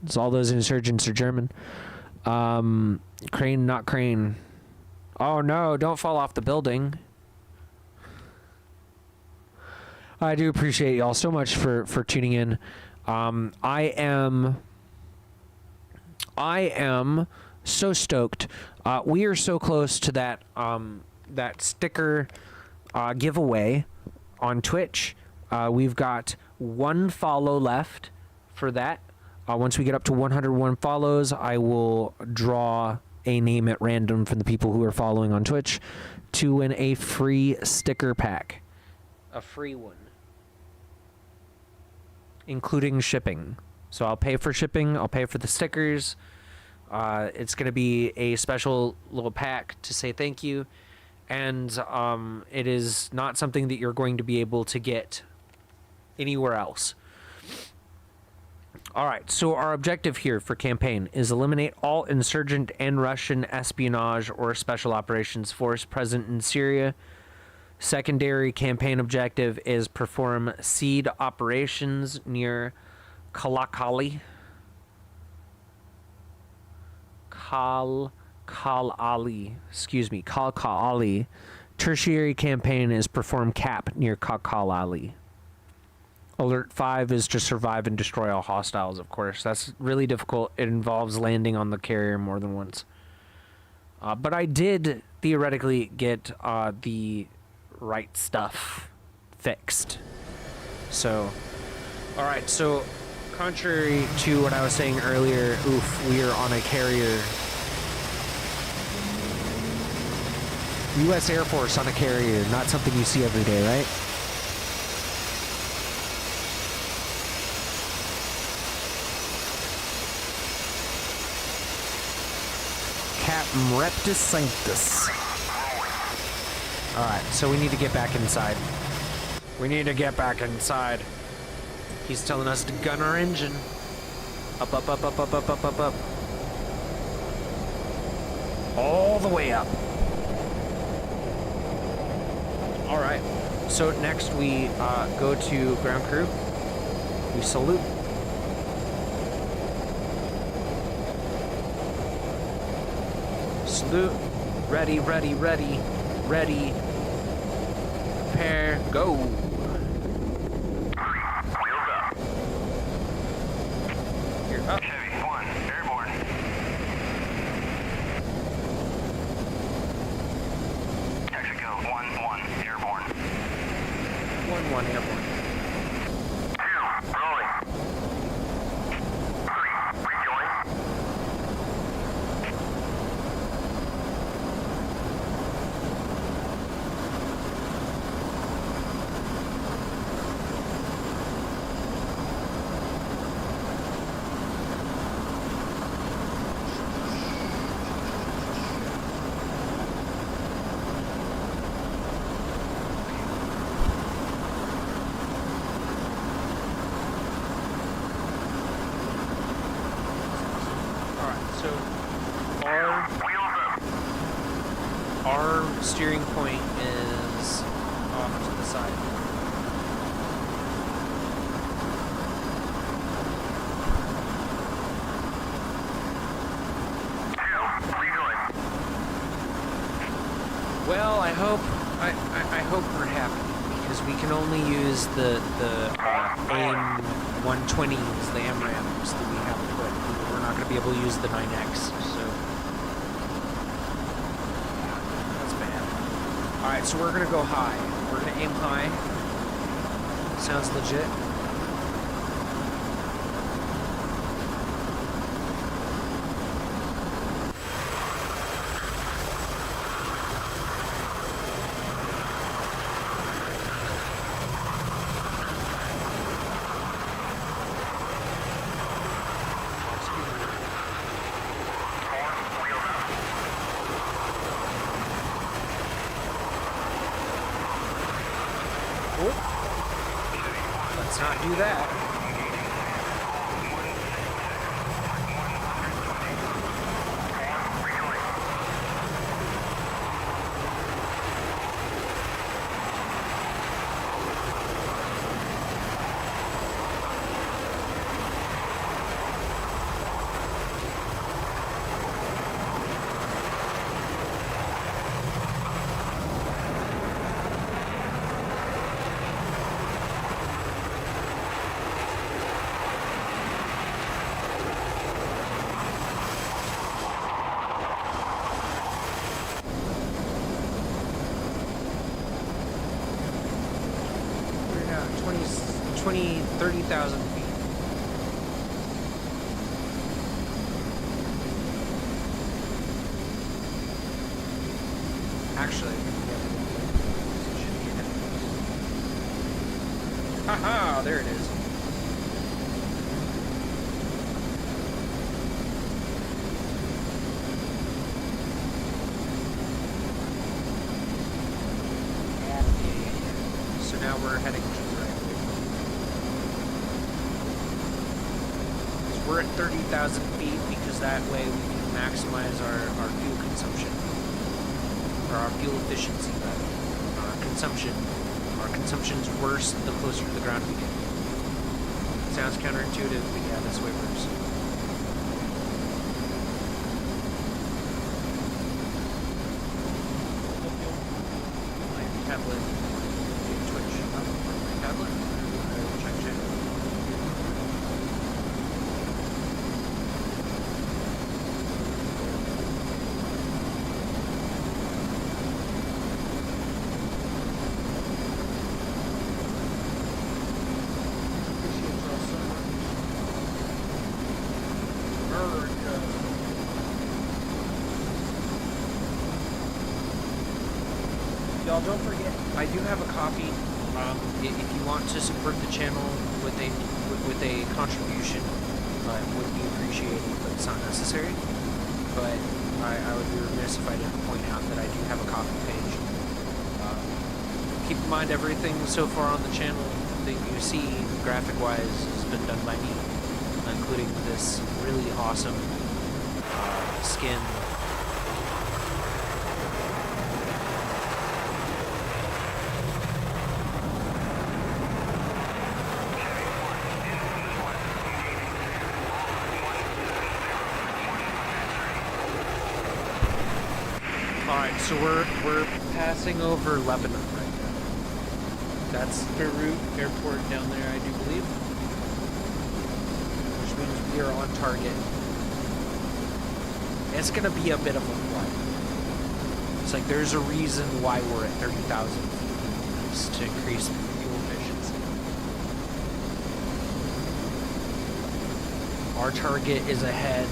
A: It's all those insurgents are German. Crane, not Crane. Oh, no, don't fall off the building. I do appreciate y'all so much for tuning in. I am so stoked. We are so close to that sticker giveaway on Twitch. We've got one follow left for that. Once we get up to 101 follows, I will draw a name at random from the people who are following on Twitch to win a free sticker pack. A free one. Including shipping. So I'll pay for shipping, I'll pay for the stickers. It's going to be a special little pack to say thank you. And it is not something that you're going to be able to get anywhere else. All right, so our objective here for campaign is eliminate all insurgent and Russian espionage or special operations force present in Syria. Secondary campaign objective is perform seed operations near Kalakali. Kalkali. Tertiary campaign is perform cap near Kalkali. Alert 5 is to survive and destroy all hostiles, of course. That's really difficult. It involves landing on the carrier more than once. But I did theoretically get the right stuff fixed. So, alright, so contrary to what I was saying earlier, we are on a carrier. U.S. Air Force on a carrier, not something you see every day, right? Reptus Sanctus. Alright, so we need to get back inside. We need to get back inside. He's telling us to gun our engine. Up, up, up, up, up, up, up, up, up. All the way up. Alright, so next we go to ground crew. We salute. Salute. Ready, ready, ready, ready. Prepare, go.
B: Wheels up.
A: You're up.
B: Chevy 1, airborne. Mexico 1-1, airborne.
A: 1-1 airborne.
B: 2, rolling. 3, rejoin.
A: So our
B: Wheels up.
A: our steering point is off to the side.
B: Rejoin.
A: Well, I hope we're happy because we can only use the AIM 120s, the AMRAMs that we have equipped. We're not going to be able to use the 9X, so that's bad. All right, so we're going to go high. We're going to aim high. Sounds legit. Let's not do that. We're now 30,000 feet. Actually, haha, there it is. So now we're heading to the right. So we're at 30,000 feet because that way we can maximize our fuel consumption. Or our fuel efficiency, rather. Consumption. Our consumption's worse the closer to the ground we get. Sounds counterintuitive, but yeah, this way works. My tablet. Twitch. My tablet. Check channel. Y'all don't forget, I do have a copy. If you want to support the channel with a contribution, it would be appreciated, but it's not necessary. But I would be remiss if I didn't point out that I do have a coffee page. Keep in mind everything so far on the channel that you see graphic-wise has been done by me, including this really awesome skin. Alright, so we're passing over Lebanon right now. That's Beirut Airport down there, I do believe. Which means we are on target. It's gonna be a bit of a flight. It's like there's a reason why we're at 30,000 feet. It's to increase fuel efficiency. Our target is ahead.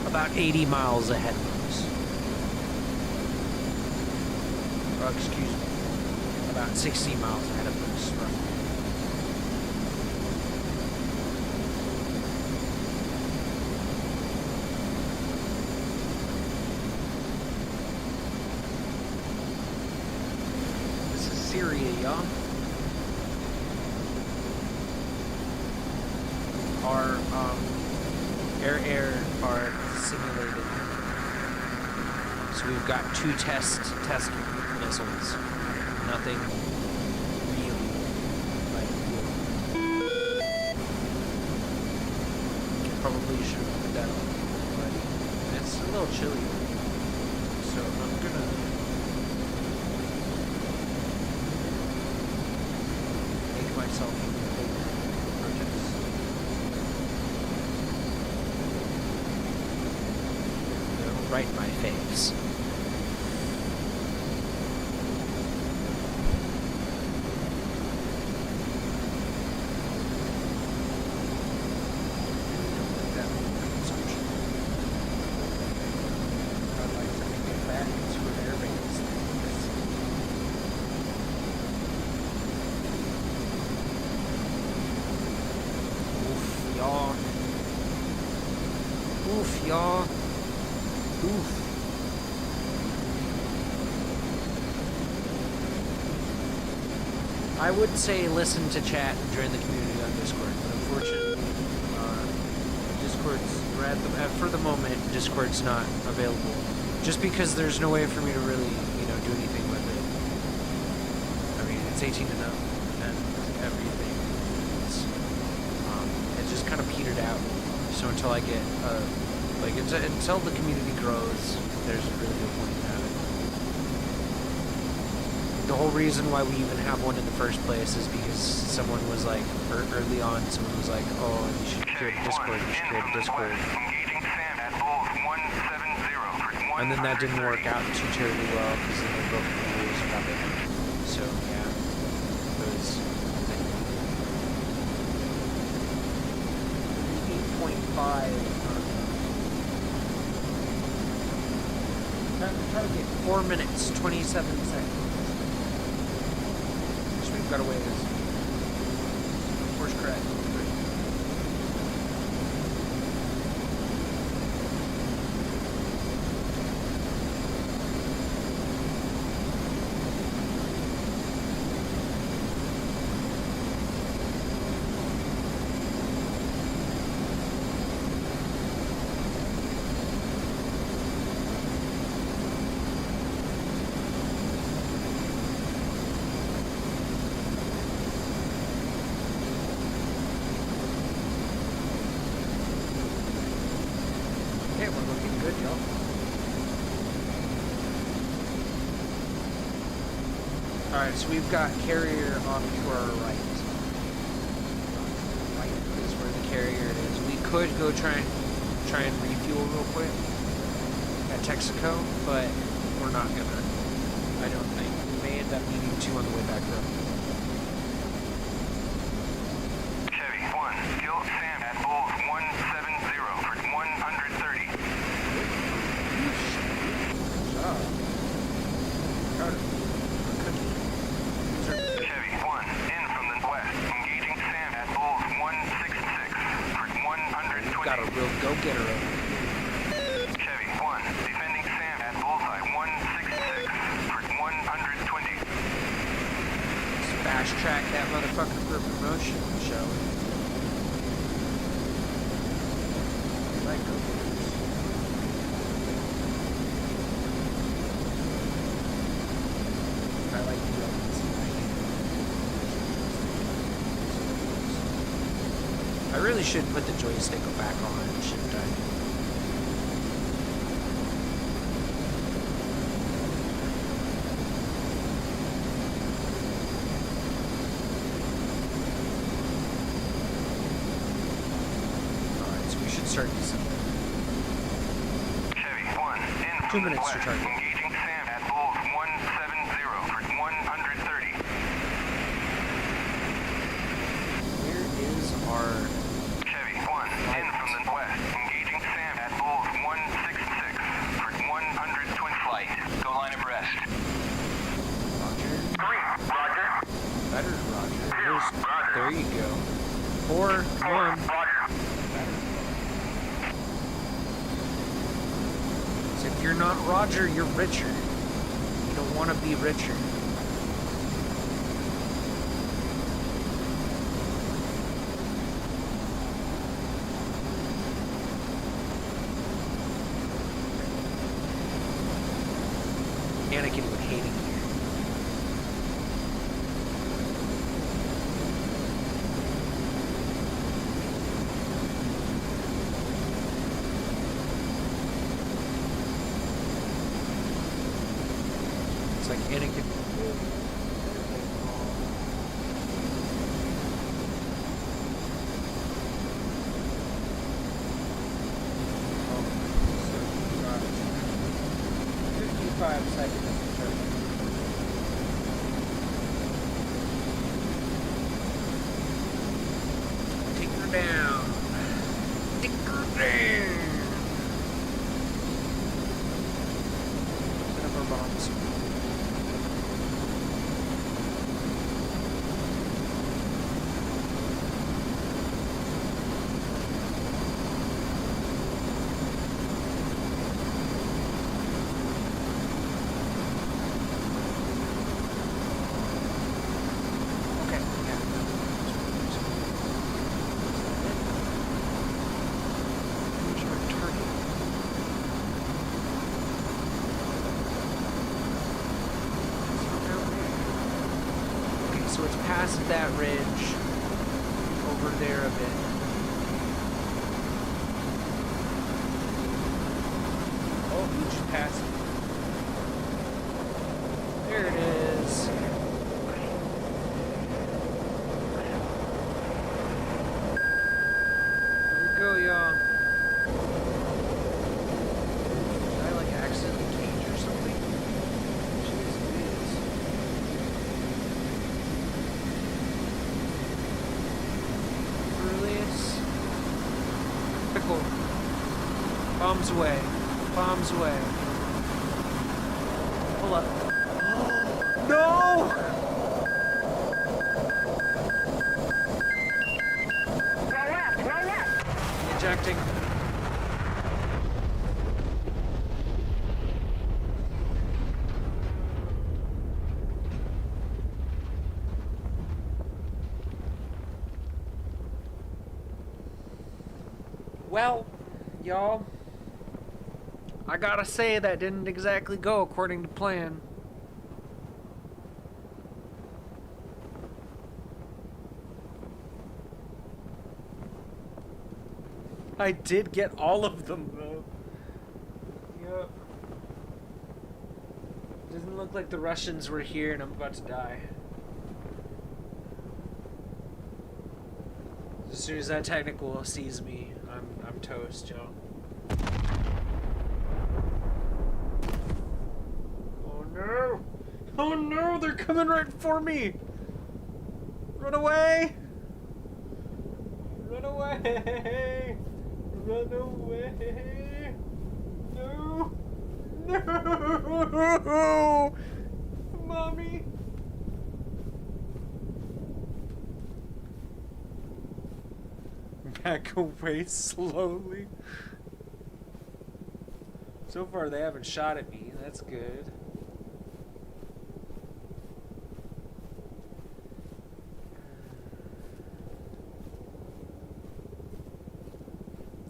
A: About 80 miles ahead of us. Oh, excuse me. About 60 miles ahead of us, roughly. This is Syria, y'all. Our, air are simulated. So we've got 2 test missiles. Nothing really like real. Probably should have put that on, but it's a little chilly. So I'm gonna make myself protest. Right in my face. I'd like to get back into an airbase. Oof, y'all. Oof, y'all. Oof. I would say listen to chat and join the community on Discord, but unfortunately, Discord's, for the moment, Discord's not available. Just because there's no way for me to really, do anything with it. I mean, it's 18 and up, and everything. It just kind of petered out. So until I get, until the community grows, there's really no point in having it. The whole reason why we even have one in the first place is because someone was like, early on, someone was like, oh, you should create a Discord, And then that didn't work out too terribly well, because then they broke the rules about it. So, yeah, it was, I think, 8.5, target, 4 minutes, 27 seconds. So we've got a ways. Course correct. Alright, so we've got carrier off to our right. Right is where the carrier is. We could go try and refuel real quick at Texaco, but we're not gonna. I don't think. We may end up needing to on the way back though.
B: Chevy 1, kill Sam at Bulls 170 for 130.
A: Shut up. Carter. get her over.
B: Chevy 1, defending Sam at bullseye 166 for 120.
A: Let's fast track that motherfucker for promotion, shall we? Like go. I like the weapons. I really should put the joystick back on, shouldn't I? Alright, so we should start this.
B: Chevy 1, in
A: 2
B: from the
A: minutes to
B: west,
A: target.
B: engaging Sam at bulls 170 for 130.
A: Where is our...
B: Chevy 1, in from the west, engaging Sam at bulls 166 for 120. Flight, go line abreast.
A: Roger?
B: 3, Roger.
A: Better, Roger. Here's,
B: Roger.
A: there you go. 4, 1.
B: Roger.
A: So if you're not Roger, you're Richard. You don't want to be Richard. Anakin would hate it here. It's like Anakin. Take her down. Take her down. Set up our bombs. Okay, yeah. Where's our target? Okay, so it's past that ridge, over there a bit. Oh, we just passed it. There it is. Here we go, y'all. Did I like accidentally change or something? Jeez, it is. Release. Pickle. Bombs away. Bombs away. Pull up. No!
C: Roll left, roll left.
A: Ejecting. Well, y'all, I gotta say that didn't exactly go according to plan. I did get all of them, though. Yep. Doesn't look like the Russians were here and I'm about to die. As soon as that technical sees me, I'm toast, Joe. Oh no! Oh no, they're coming right for me! Run away! Run away! Run away! No! No! Mommy! Back away slowly. So far, they haven't shot at me. That's good.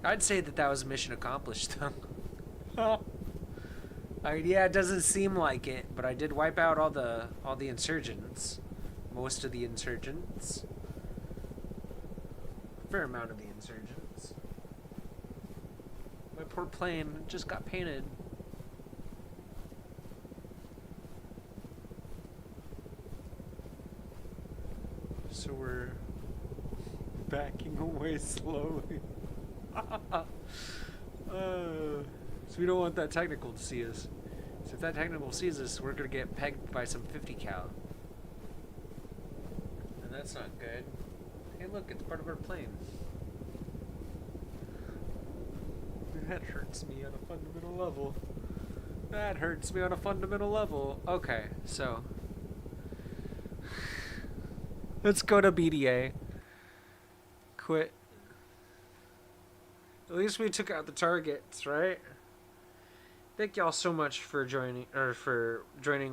A: I'd say that that was mission accomplished, though. I mean, yeah, it doesn't seem like it, but I did wipe out all the insurgents. Most of the insurgents. A fair amount of the insurgents. My poor plane just got painted. So we're backing away slowly. So we don't want that technical to see us. So if that technical sees us, we're gonna get pegged by some 50 cal. And that's not good. Hey look, it's part of our plane. That hurts me on a fundamental level. That hurts me on a fundamental level. Okay, so let's go to BDA. Quit. At least we took out the targets, right? Thank y'all so much for joining,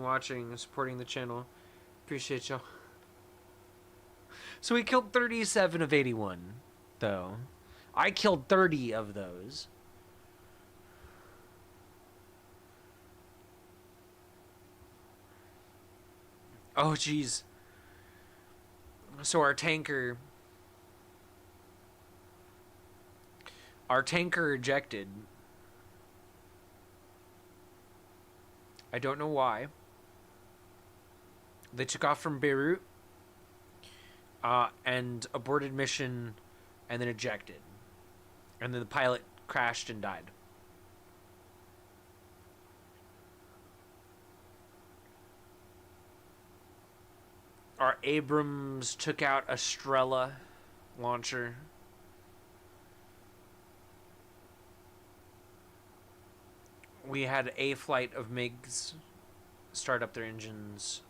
A: watching, supporting the channel. Appreciate y'all. So we killed 37 of 81, though. I killed 30 of those. Oh, jeez. So our tanker ejected. I don't know why. They took off from Beirut and aborted mission and then ejected. And then the pilot crashed and died. Our Abrams took out a Strela launcher. We had a flight of MiGs start up their engines.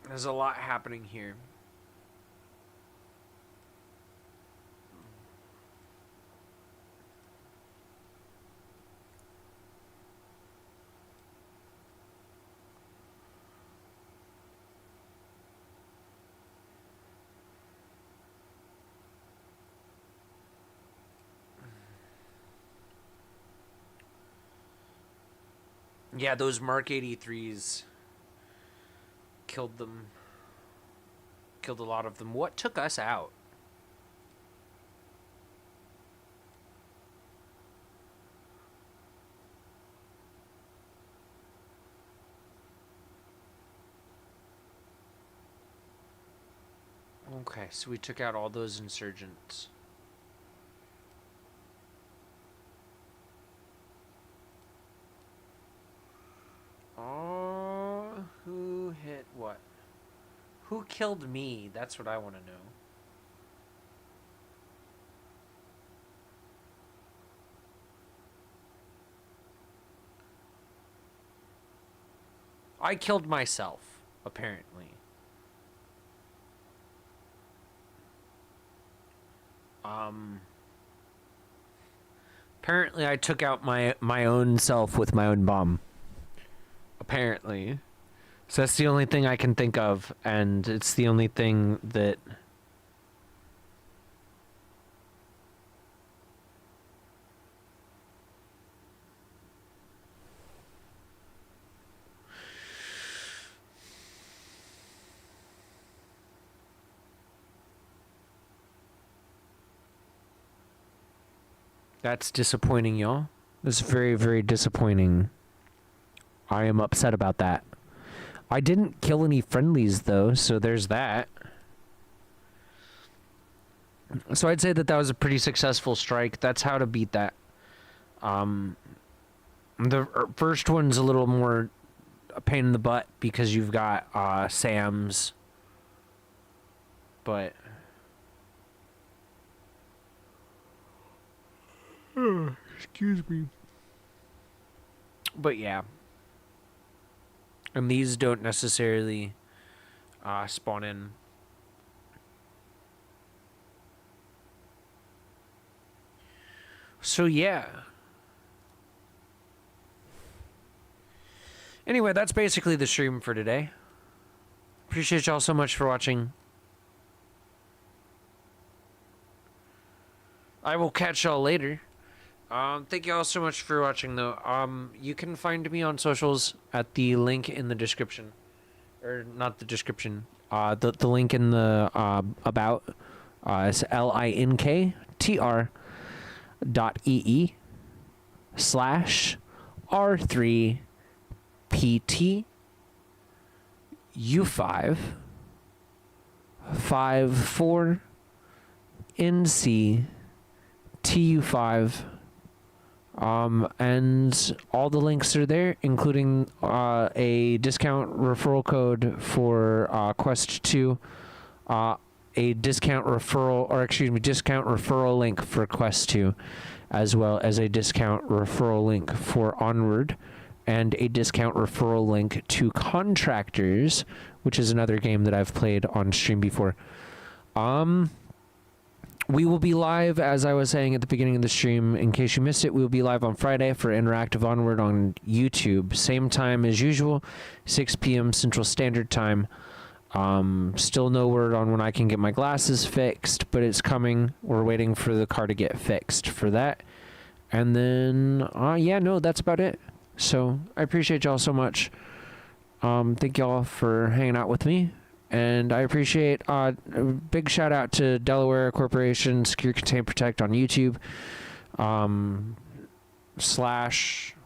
A: There's a lot happening here. Yeah, those Mark 83s killed them. Killed a lot of them. What took us out? Okay, so we took out all those insurgents. Who hit what? Who killed me? That's what I want to know. I killed myself, apparently. Apparently I took out my own self with my own bomb. Apparently. So that's the only thing I can think of, and it's the only thing that... That's disappointing, y'all. That's very, very disappointing. I am upset about that. I didn't kill any friendlies, though, so there's that. So I'd say that that was a pretty successful strike. That's how to beat that. The first one's a little more a pain in the butt because you've got SAMs. But... excuse me. But yeah. And these don't necessarily spawn in. So yeah. Anyway, that's basically the stream for today. Appreciate y'all so much for watching. I will catch y'all later. Thank you all so much for watching, though. You can find me on socials at the link in the description, or not the description. The link in the about. It's linktr.ee/r3pt U5 54 NC TU5, and all the links are there, including a discount referral code for Quest 2, a discount referral link for Quest 2, as well as a discount referral link for Onward, and a discount referral link to Contractors, which is another game that I've played on stream before. We will be live, as I was saying at the beginning of the stream. In case you missed it, we will be live on Friday for Interactive Onward on YouTube. Same time as usual, 6 p.m. Central Standard Time. Still no word on when I can get my glasses fixed, but it's coming. We're waiting for the car to get fixed for that. And then, yeah, no, that's about it. So I appreciate y'all so much. Thank y'all for hanging out with me. And I appreciate a big shout out to Delaware Corporation Secure Contain Protect on YouTube. Slash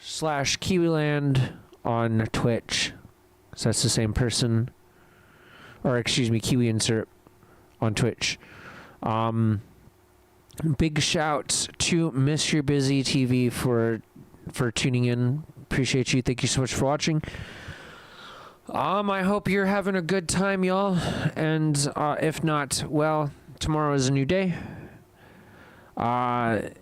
A: Kiwiland on Twitch. So that's the same person. Or excuse me, Kiwi Insert on Twitch. Big shouts to Miss Your Busy TV for tuning in. Appreciate you. Thank you so much for watching. I hope you're having a good time, y'all. And if not, well, tomorrow is a new day. That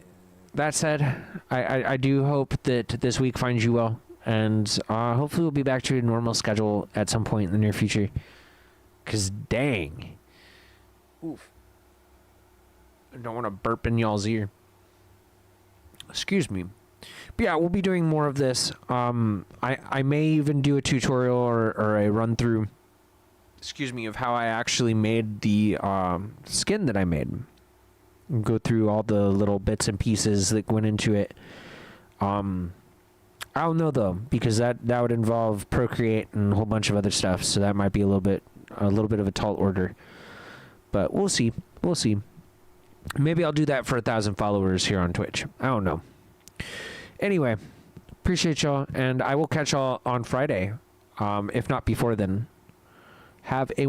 A: said, I do hope that this week finds you well. And hopefully we'll be back to a normal schedule at some point in the near future. Because dang. Oof. I don't want to burp in y'all's ear. Excuse me. But yeah, we'll be doing more of this. I may even do a tutorial or a run through, excuse me, of how I actually made the skin that I made. Go through all the little bits and pieces that went into it. I don't know though, because that would involve Procreate and a whole bunch of other stuff. So that might be a little bit of a tall order. But we'll see. We'll see. Maybe I'll do that for 1,000 followers here on Twitch. I don't know. Anyway, appreciate y'all, and I will catch y'all on Friday, if not before then. Have a